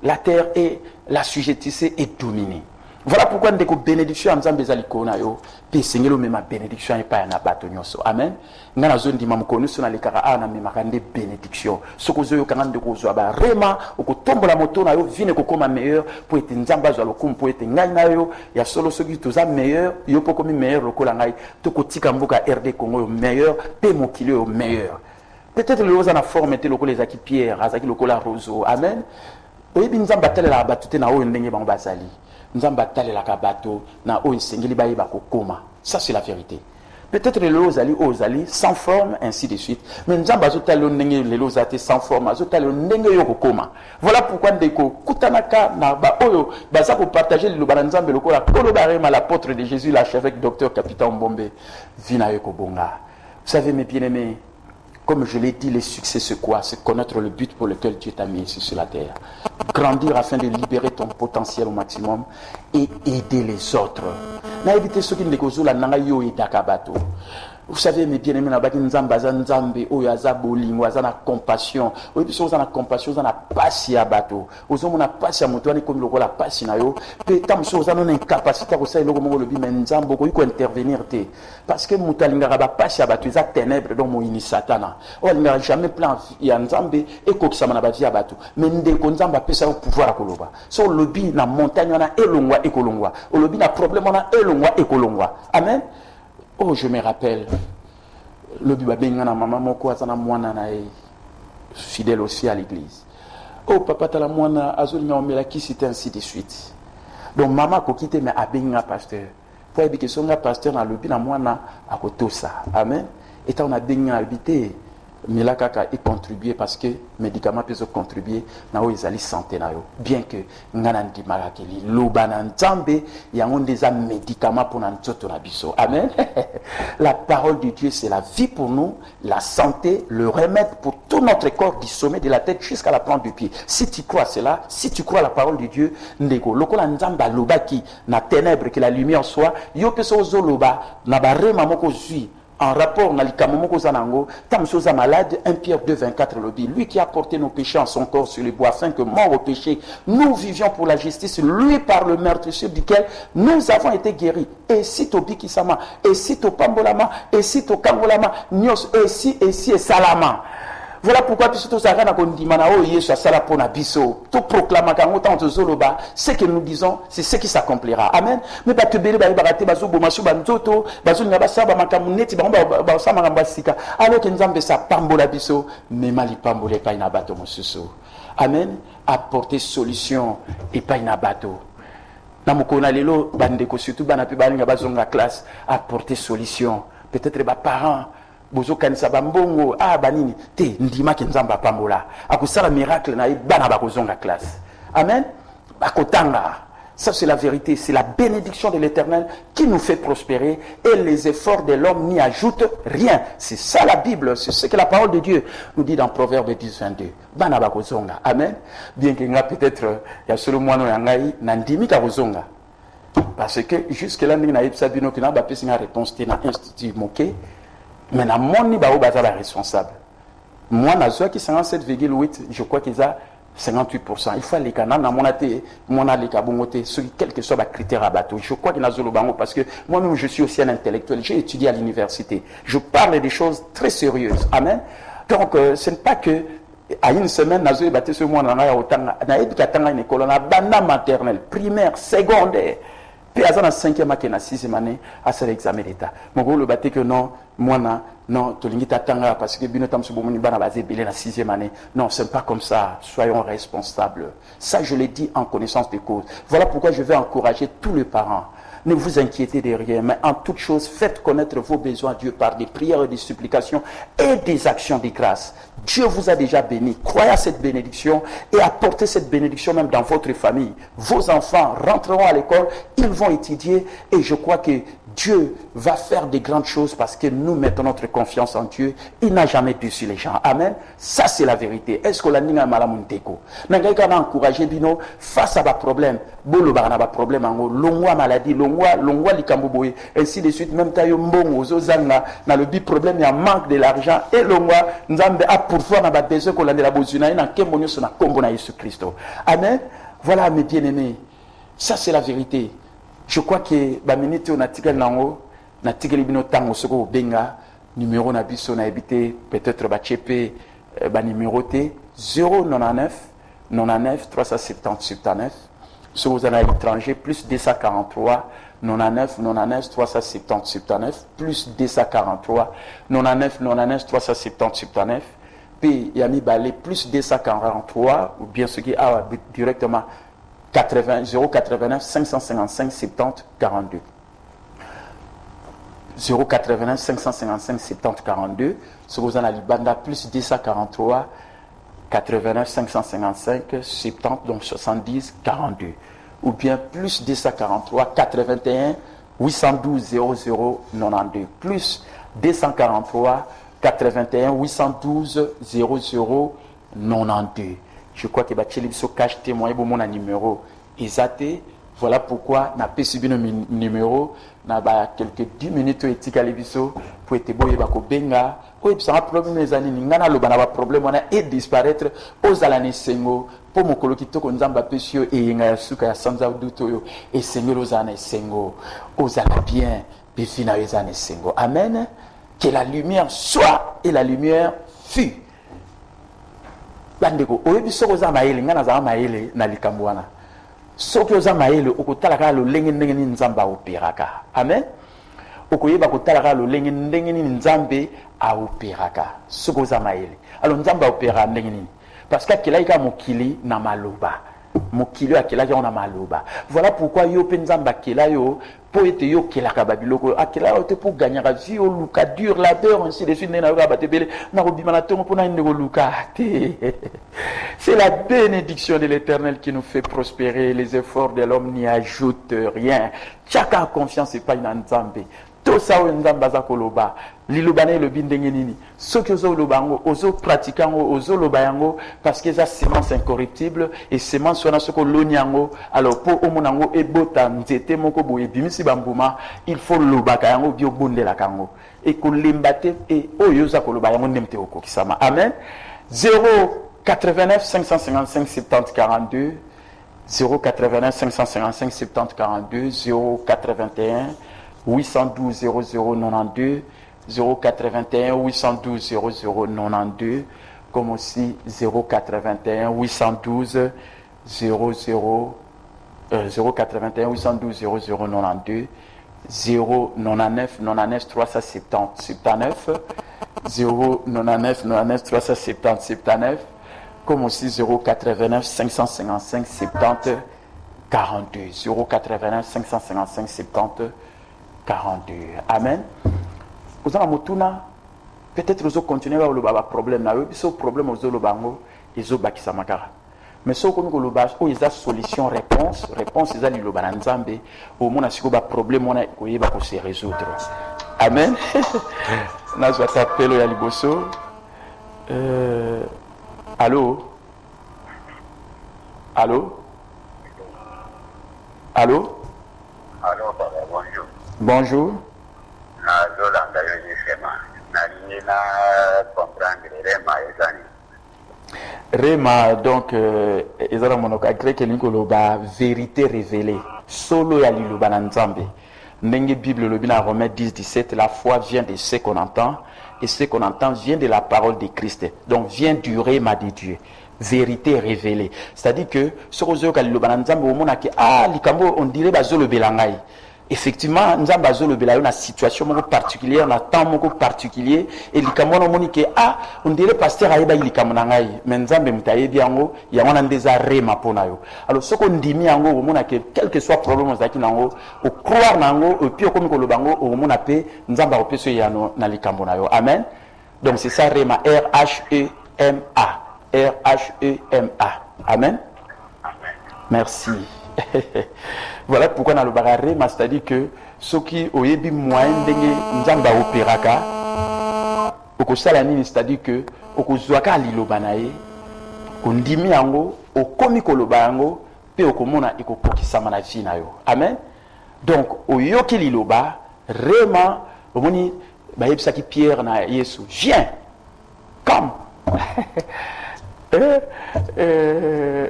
la terre et l'assujettissez et dominez. Voilà pourquoi nous avons bénédiction en Zambé Zalikona yo, puis Seigneur même bénédiction et pas un abatto nyoso. Amen. Nous avons zone di mamukonu sur les kara ana même rende bénédiction. Ce que vous avez de cause ba rema ou que tombe la moto na yo vine ko comme meilleur pour être nzamba zo lokum pour être ngana yo ya solo ce qui toza meilleur yo po comme meilleur lokola ngai to ko tika mboka RD Congo meilleur pe mokili yo meilleur. Peut-être le oza na forme te lokola ezaki pierre azaki lokola roseau. Amen. Oyebi nzamba tele la batute na o ndenge bango bazali. Nzamba tale la kabato na o isengeli ba yeba kokoma. Ça c'est la vérité. Peut-être les lozali ozali sans forme ainsi de suite. Mais nzamba zotale ndenge les lozate sans forme, zotale ndenge yo kokoma. Voilà pourquoi ndeko kutanaka na ba oyo baza ko partager le banzambe lokola kolo barema l'apôtre de Jésus l'archevêque docteur capitaine Mbombe vina yo kobonga. Vous savez mes bien-aimés, comme je l'ai dit, le succès c'est quoi? C'est connaître le but pour lequel Dieu t'a mis ici sur la terre. Grandir afin de libérer ton potentiel au maximum et aider les autres. Na éviter ceux qui ne l'écousent la nanga yo et takabato. Vous savez, mes bien-aimés, nabaki nzamba za nzambe, oyaza bolingo, azana compassion. Oui, puis ozana compassion, ozana pasi ya bato. Ozomona pasi ya moto ani comme lokola pasi na yo. Pe tam so ozana na incapacité ko sa eloko moko lobi mais nzambo ko iko intervenir te. Parce que mutalinga ba pasi ya bato eza ténèbres donc mo ini satana. On n'a jamais plan ya nzambe et ko kisama na ba ya bato. Mais ndeko nzamba pesa au pouvoir koloba. So lobi na montagne na elongwa ekolongwa. O lobi na problème na elongwa ekolongwa. Amen. Oh, je me rappelle, le biba bengana maman moko azana mwana na e. fidèle aussi à l'église. Oh papa tala mwana azolinga omela qui c'était ainsi de suite. Donc maman ko quitter mais abenga pasteur. Pour que songa pasteur na lobi na mwana akotosa. Amen. Et on a benga habité mais là kaka et contribuer parce que médicaments peuvent contribuer na o ezali santé na yo. Bien que ngana ndimaka keli loba na nzambe yango ndeza médicaments pour na nzoto na biso. Amen. La parole de Dieu c'est la vie pour nous, la santé, le remède pour tout notre corps du sommet de la tête jusqu'à la plante du pied. Si tu crois cela, si tu crois à la parole de Dieu, ndeko lokola nzamba loba ki na ténèbres que la lumière soit, yo peso zo loba na barema moko zui en rapport na likamomoko zanango, tam soza malade, 1 Pierre 2, 24 le dit, lui qui a porté nos péchés en son corps sur les bois, afin que mort au péché, nous vivions pour la justice, lui par le meurtrissure duquel nous avons été guéris. Et si to bikisama, et si to pambolama, et si to kangolama, nyos, et si et salama. Voilà pourquoi tout ça na kondimana o Yesu asala pona biso tout proclama kango tant zoloba ce que nous disons c'est ce qui s'accomplira. Amen. Mais ba tebele ba barate bazo bomasu banzoto bazo ngaba saba makamuneti ba sama ngamba sika alors que nzambe sa pambola biso mais mali pambole pa ina bato mosusu. Amen. Apporter solution et pas ina bato. Na mokona lelo bandeko surtout bana pe balinga bazonga classe apporter solution. Peut-être ba parents bozo kanisa bambongo banini te ndima ke nzamba pambola akusala miracle na bana bakozonga classe. Amen. Bakotanga. Ça c'est la vérité, c'est la bénédiction de l'Éternel qui nous fait prospérer et les efforts de l'homme n'y ajoutent rien. C'est ça la Bible, c'est ce que la parole de Dieu nous dit dans Proverbe 10, 22. Bana bakozonga. Amen. Bien que nga peut-être ya solo mwana yangai na ndimi ka kozonga. Parce que jusque là ndina yebisa bino que na ba pesi nga réponse te na institut moké. Mais na moni ba obaza ba responsable. Moi na zo ki 57,8, je crois qu'ils a 58%. Il faut aller kana na monate, mona le kabongote, sur quel que soit ba critère à bateau. Je crois qu'il na zolo bango parce que moi-même je suis aussi un intellectuel, j'ai étudié à l'université. Je parle des choses très sérieuses. Amen. Donc ce n'est pas que à une semaine na zo baté ce mois na ya otanga, na ebika tanga une école na banda maternelle, primaire, secondaire. Puis à la 5e année, à la 6e année, à cet examen d'état. Mon gros le batté que non, moi non, tu t'attends parce que bien tam subomuni bana basé belé la 6e année. Non, c'est pas comme ça. Soyons responsables. Ça, je l'ai dit en connaissance de cause. Voilà pourquoi je vais encourager tous les parents. Ne vous inquiétez de rien, mais en toute chose, faites connaître vos besoins à Dieu par des prières et des supplications et des actions de grâce. Dieu vous a déjà béni. Croyez à cette bénédiction et apportez cette bénédiction même dans votre famille. Vos enfants rentreront à l'école, ils vont étudier et je crois que Dieu va faire des grandes choses parce que nous mettons notre confiance en Dieu. Il n'a jamais déçu les gens. Amen. Ça, c'est la vérité. Est-ce que la ninga malamunteko? Nangaika na encouragé bino face à vos problèmes. Bolo ba na ba problème en longwa maladie, longwa likamboboye, ainsi de suite. Même tayo mbongo zozanga na le bi problème il y a manque de l'argent et longwa nzambe a pourvoir na ba besoin ko landela bozuna na kembonyo na kombo na Jésus Christ. Amen. Voilà mes bien-aimés. Ça, c'est la vérité. Je crois que ba minute on article nango na article bino tango soko benga numéro na biso na habité peut-être ba chepe ba numéroté 099 99 370 79 si vous êtes à l'étranger plus 243 99 99 370 79 plus 243 99 99 370 79 puis il y a mis balé plus 243 ou bien ce qui a directement 089 555 70 42 089 555 70 42 ce que vous en avez banda plus 243 89 555 70 donc 70 42 ou bien plus 243 81 812 00 92 plus 243 81 812 00 92. Je crois que Bachelibiso cache témoin pour mon numéro exact. Voilà pourquoi n'a pas subi le numéro n'a pas quelques 10 minutes éthique à l'ébiso pour être beau et bako benga. Oui, ça a problème les années n'ingana le bana problème on a et disparaître aux alani sengo pour mon colokito qu'on zamba pesio et inga suka ya sanza dutoyo et sengo aux années sengo aux ala bien bifina les années sengo. Amen. Que la lumière soit et la lumière fut. Bandeko oyebi soko za maele ngana za maele na likambo wana soki oza maele okotala kaka lolenge ndenge nini nzambe aoperaka. Amen. okoyeba kotalaka lolenge ndenge nini nzambe aoperaka soko za mayele. Alors nzambe aopera ndenge nini? Parce que akelaki mokili na maloba. Mokili akelaki na maloba. Voilà pourquoi yo pe nzambe akela yo po ete yo kelaka babiloko akela yo te pour gagner la vie au luka dur labeur ainsi de suite na batebele na robima na tongo pona ndeko luka. C'est la bénédiction de l'Éternel qui nous fait prospérer. Les efforts de l'homme n'y ajoutent rien. Chacun a confiance et pas une nzambe. Tout ça nzambe za koloba lilobane le bindenge nini soki ozo lobango ozo pratiquango ozo lobayango parce que ça semence incorruptible et semence wana soko lonyango alors pour omonango ebota nzete moko boye bimisi bambuma il faut lobaka yango bio bondela kango et kolembate et oyo za koloba yango nemte okokisama. Amen. 089 555 70 42 089 555 70 42 081 812 0092 081 812 0092 comme aussi 081 812 081 812 0092 099 99 370 79 099 99 370 79 comme aussi 089 555 70 42 089 555 70 42. Amen. Vous avez motuna peut-être vous continuer à avoir problème na ce problème aux lobango et zo bakisa makara. Mais ce qu'on ko loba o isa solution réponse isa li loba nzambe au mona siko ba problème on a ko yeba ko se résoudre. Amen. Na zo t'appelle ya liboso. Allô? Allô? Allô? Allô, papa, bonjour. Bonjour. Rema, donc, ezala monoka grec elinkololoba vérité révélée. Solo ya liloba na nzambe. Ndenge Bible lobi na Romains 10-17, la foi vient de ce qu'on entend, et ce qu'on entend vient de la parole de Christ. Donc, vient du Rema de Dieu. Vérité révélée. C'est-à-dire que, ce que vous avez liloba na nzambe, au monde likambo, on dirait bazolo belangai. Effectivement, nous avons une situation particulière, un temps particulier, et likambo monique on dirait pasteur aïba likamonangai, mais nous avons mutaye biango, il y a un des arrêts maponayo. Alors ce qu'on dit miango, au monde quel que soit problème zaki nango, au croire nango, au pire comme le bango, au monde apé, nous avons repé ce yano na likambonayo. Amen. Donc c'est ça Rema, R-H-E-M-A, R-H-E-M-A. Amen. Merci. Voilà pourquoi dans le barré, c'est-à-dire que ceux qui ont eu moyen de nzamba opéraka, au salani, c'est-à-dire que au zoaka lilobanaye, au ndimi ango, au komi kolobango, pe au komona iko pokisama na vie na yo. Amen. Donc au yoki liloba, vraiment, au moni ba yebisa ki Pierre na Yesu, viens, comme.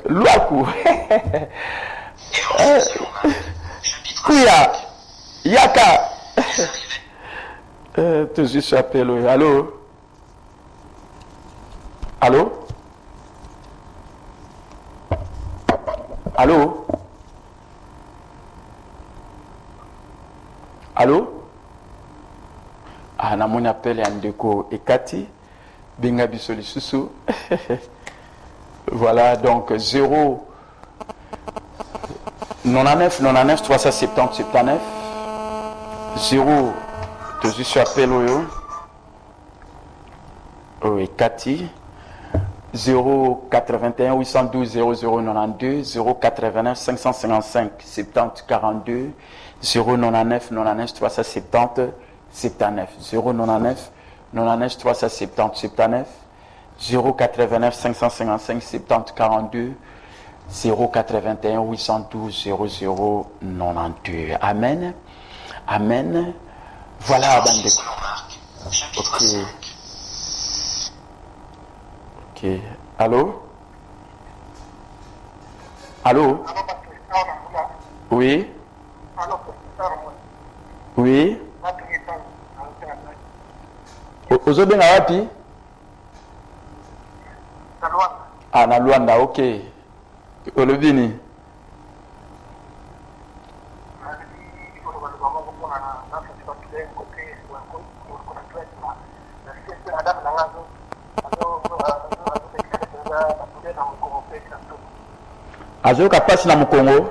Luaku. Kuya, Yaka. Toujours sur appel. Allô? Allô? Allô? Allô? Ah, na mon appel est Andeko et Cathy. Benga bisoli susu. Voilà, donc 0 99 99 370 79 0 toujours sur appel et Cathy 0 81 812 0092 089 555 70 42 099 99 370 79 099 99 370 79 089 555 70 42 081 812 0092. Amen. Amen. Voilà, bande. Ok. Ok. Allô? Allô? Oui? Oui? Ozobenga wapi? Ah, na Luanda, ok. Olobini. azoyoka pasi na mokongo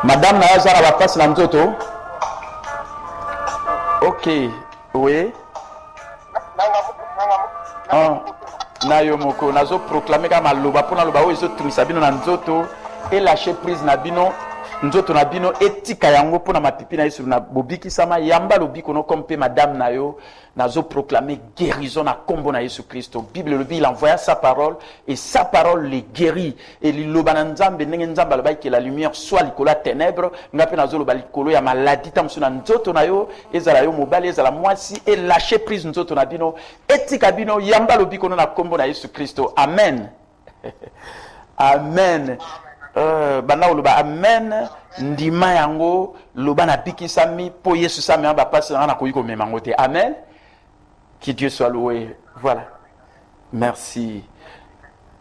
madame na ye aza na bapasi na nzoto. Ok, oui. Na yo moko nazoproclame kaka maloba mpona loba oyo ezotungisa bino na nzoto elâche prise na bino nzoto na bino etika yango mpona mapipi na yesu na bobikisama yamba lobiko no comme mpe madame na yo nazoproclame guérison na kombo na Yesu Christo. Bible lobi il envoya sa parole et sa parole les guérit et liloba na nzambe ndenge nzambe aloba que la lumière soit likolo ya ténèbres nga mpe nazoloba likolo ya maladie ta mosusu na nzoto na yo ezala yo mobali ezala mwasi elâche prise nzoto na bino etika bino yamba lobiko no na kombo na Yesu Christo. Amen. Amen. Bana oloba amen ndima yango loba na bikisami po Yesu sami aba pasi na koyi ko memango te. Amen. Que Dieu soit loué. Voilà. Merci.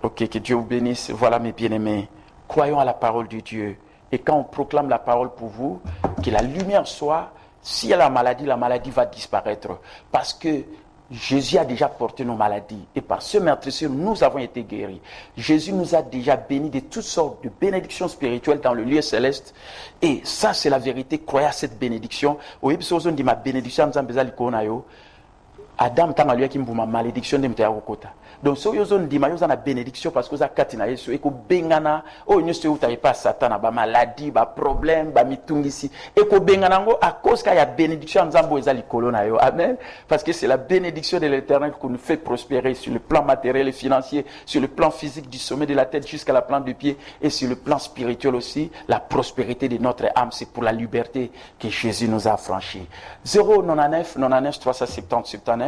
Ok, que Dieu vous bénisse. Voilà mes bien-aimés. Croyons à la parole de Dieu. Et quand on proclame la parole pour vous, que la lumière soit, s'il y a la maladie va disparaître. Parce que Jésus a déjà porté nos maladies. Et par ce meurtrissure, nous avons été guéris. Jésus nous a déjà bénis de toutes sortes de bénédictions spirituelles dans le lieu céleste. Et ça, c'est la vérité. Croyez à cette bénédiction. Oui, parce que dit ma bénédiction, Adam tanga lui qui mbuma malédiction de mtaya kokota. Donc so yozo ndima yoza na bénédiction parce que za kati na Yesu eko bengana o nyoso uta pas Satan ba maladie ba problème ba mitungisi eko bengana ngo à cause qu'il y a bénédiction nzambo ezali likolo na yo. Amen. Parce que c'est la bénédiction de l'Éternel qui nous fait prospérer sur le plan matériel et financier, sur le plan physique du sommet de la tête jusqu'à la plante du pied et sur le plan spirituel aussi, la prospérité de notre âme, c'est pour la liberté que Jésus nous a affranchis. 099 99 370 79.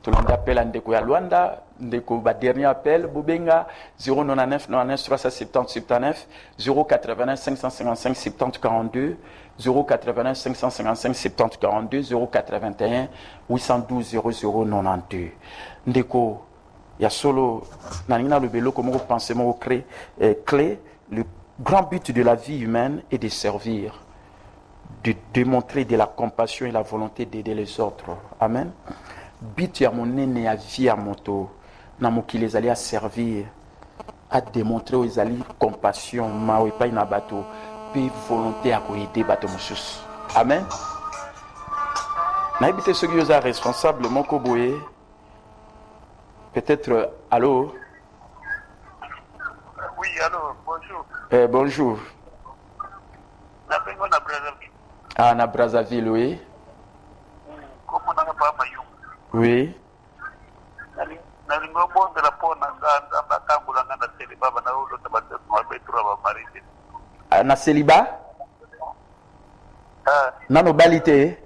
Tout le monde appelle Ndeko ya Luanda, Ndeko ba dernier appel, Bobenga, 099 99 370 79, 089 555 70 42, 089 555 70 42, 081 812 0092. Ndeko, ya solo, nanina le belo, comment vous pensez, mon clé, le grand but de la vie humaine est de servir, de démontrer de la compassion et la volonté d'aider les autres. Amen. But ya monene ya vie ya moto na mokili ezali à servir, à démontrer aux ezali compassion mawe pa ina bato pe volonté à aider bato mosusu. Amen. Na ebite ceux qui sont responsables moko boye peut-être allô. Oui, allô, bonjour. Bonjour. Na Brazzaville, oui. Comment on a pas maillot? Oui. Na célibat? Na nobalité?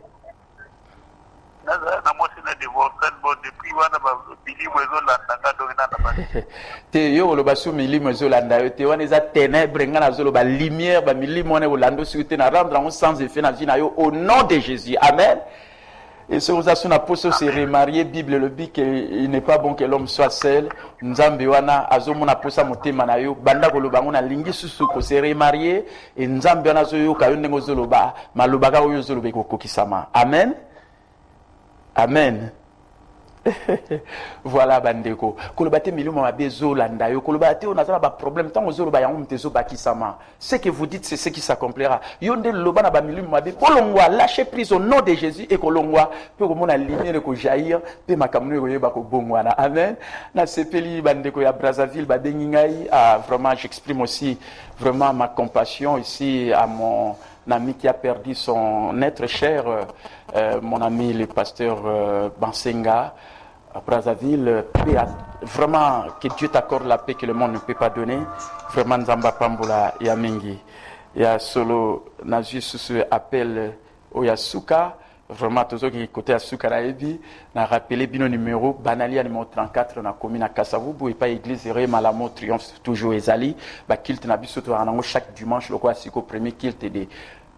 Te yo lo basu milimo ezolanda yo te wana eza ténèbres nga nazoloba lumière ba milimo wana olando sur te na rendre en sans effet na vie na yo au nom de Jésus. Amen. Et ce que son apôtre s'est remarié, Bible le dit qu'il n'est pas bon que l'homme soit seul. Nzambe wana azomo na posa motema na yo banda koloba ngona lingi susu ko se remarié et nzambe wana zo yo kayo ndengo zoloba maloba ka yo zoloba ko kokisama. Amen. Amen. Voilà bandeko kolobate milimo mabe zolanda yo kolobate on a ba problème tant zoloba yango mtezo bakisama. Ce que vous dites c'est ce qui s'accomplira. Yonde loba na ba milimo mabe kolongwa lâcher prise au nom de Jésus et kolongwa pe ko mona lumière ko jaillir pe makamno ko yeba ko bongwana. Amen. Na sepeli bandeko ya Brazzaville ba bengi ngai vraiment j'exprime aussi vraiment ma compassion ici à mon ami qui a perdu son être cher, mon ami le pasteur Bansenga à Brazzaville. Vraiment que Dieu t'accorde la paix que le monde ne peut pas donner. Vraiment Nzamba Pambola ya mingi ya solo nazu susu appel Oyasuka. Vraiment tous ceux qui côté Asuka na ebi na rappeler bino numéro banalia numéro 34 na commune à Kasavubu et pas église Ré Malamo Triomphe toujours ezali ba kilt na biso to anango chaque dimanche le quoi siko premier kilt de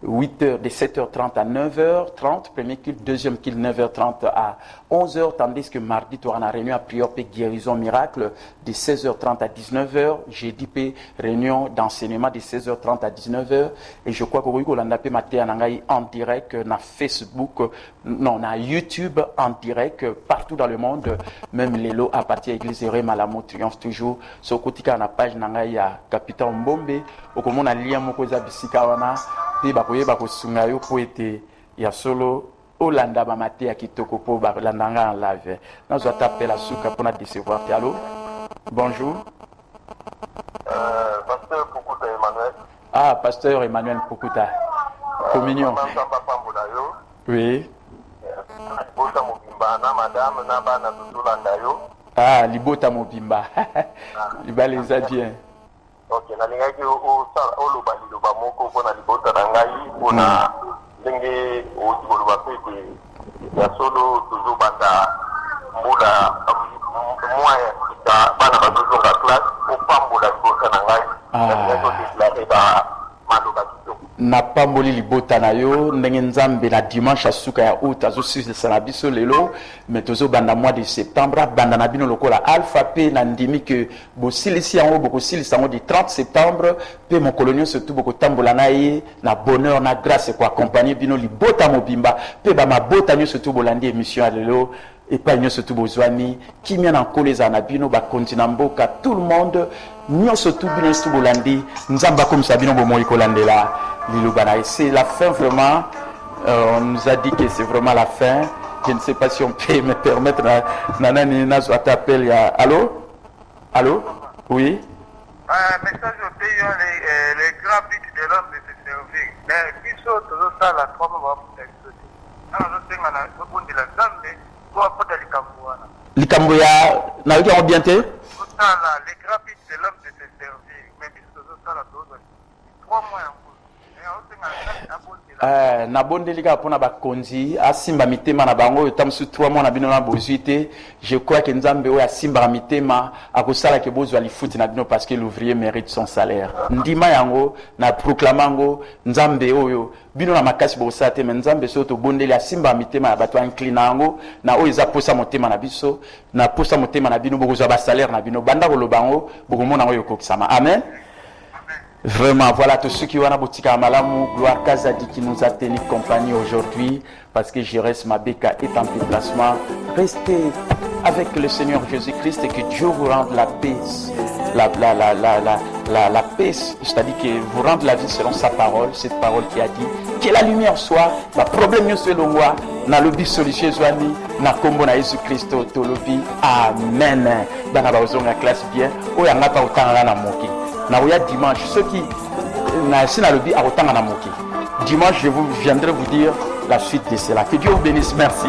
8h, de 7h30 à 9h30, premier culte, deuxième culte 9h30 à 11h, tandis que mardi, tu auras une réunion à prière et guérison miracle de 16h30 à 19h, jeudi, réunion d'enseignement de 16h30 à 19h, et je crois que vous avez en direct na Facebook, non, na YouTube en direct partout dans le monde, même les lots à partir de l'église Malamo triomphe toujours, sur côté de la page nangai à Capitaine Mbombe, au comment on a lié mon cousin Bissikawana, et bakoyeba kosunga yo po ete ya solo olanda ba mate ya kitoko po ba landanga en live nazo taper la souka pour na décevoir. Allô, bonjour. Pasteur Pokuta Emmanuel. Ah, pasteur Emmanuel Pokuta. Communion. Oui. Libota Mobimba na madame na bana tutulanda yo. Ah, Libota Mobimba. Libaleza bien. Ok, nalingaki oloba liloba moko mpona libota na ngai mpona ndenge outi koloba pe ete ya solo tozobanda mbula mwa ya sika bana bazozonga classe opambola libota na ngai nalingaki odeklare bamaloba kitoko na pamboli libota na yo ndenge nzambe na dimanche asuka ya août azosilisa na biso lelo me tozobanda mois de septembre banda na bino lokola alpha pe na ndimi ke bosilisi yango bokosilisa yango du 30 septembre pe mokolo nyonso tu bokotambola na ye na bonheur na grâce koaccompagne bino libota mobimba pe bamabota nyonso tu bolandi émission ya lelo epai nyonso tu bozwami kimia na nkolo ezala na bino bakonzi na mboka tout le monde nyonso tu bino nyonso tu bolandi nzambe akomisa bino bomoi kolandela liloba na ye. C'est la fin vraiment, on nous a dit que c'est vraiment la fin. Je ne sais pas si on peut me permettre nanani nazwa t'appel ya allô allô oui message au pays les grands buts de l'homme de se servir mais biso tozosala trois mois baexauté alors tosenga na tobundela nzambe po apota likambo wana likambo ya nayoki yango bien te tozosala les grands buts de l'homme de se servir mais biso tozosala tozwa trois mois yango nabondeli kaka mpona bakonzi asimba mitema na bango oyo tamosu 3 mois na bino na bozwi te. Je crois que nzambe oyo asimbaka mitema akosalaka bozwa lifuti na bino parce que l'ouvrier mérite son salaire. Ndima yango na proclame yango nzambe oyo bino na makasi bokosala te me nzambe soki tobondeli asimbaka mitema ya bato aincline yango na oyo eza posa motema na biso na posa motema na bino bokozwa basalaire na bino banda koloba yango bokomona yango ekokisama. Amen. Vraiment, voilà tous ceux qui ont un Malamou, Gloire Kazadi qui nous a tenu compagnie aujourd'hui, parce que Jérès Mabeka est en déplacement. Restez avec le Seigneur Jésus-Christ et que Dieu vous rende la paix, la paix, c'est-à-dire que vous rende la vie selon sa parole, cette parole qui a dit que la lumière soit, le problème n'est pas le moi, na lobi solution zoani, na kombo na Jésus Christ to lobi, amen. Bana ba ozonga classe bien, o yanga pa otanga na moki. Na oya dimanche, ceux qui na si na lobi a otanga na moki. Dimanche je viendrai vous dire la suite de cela. Que Dieu vous bénisse, merci.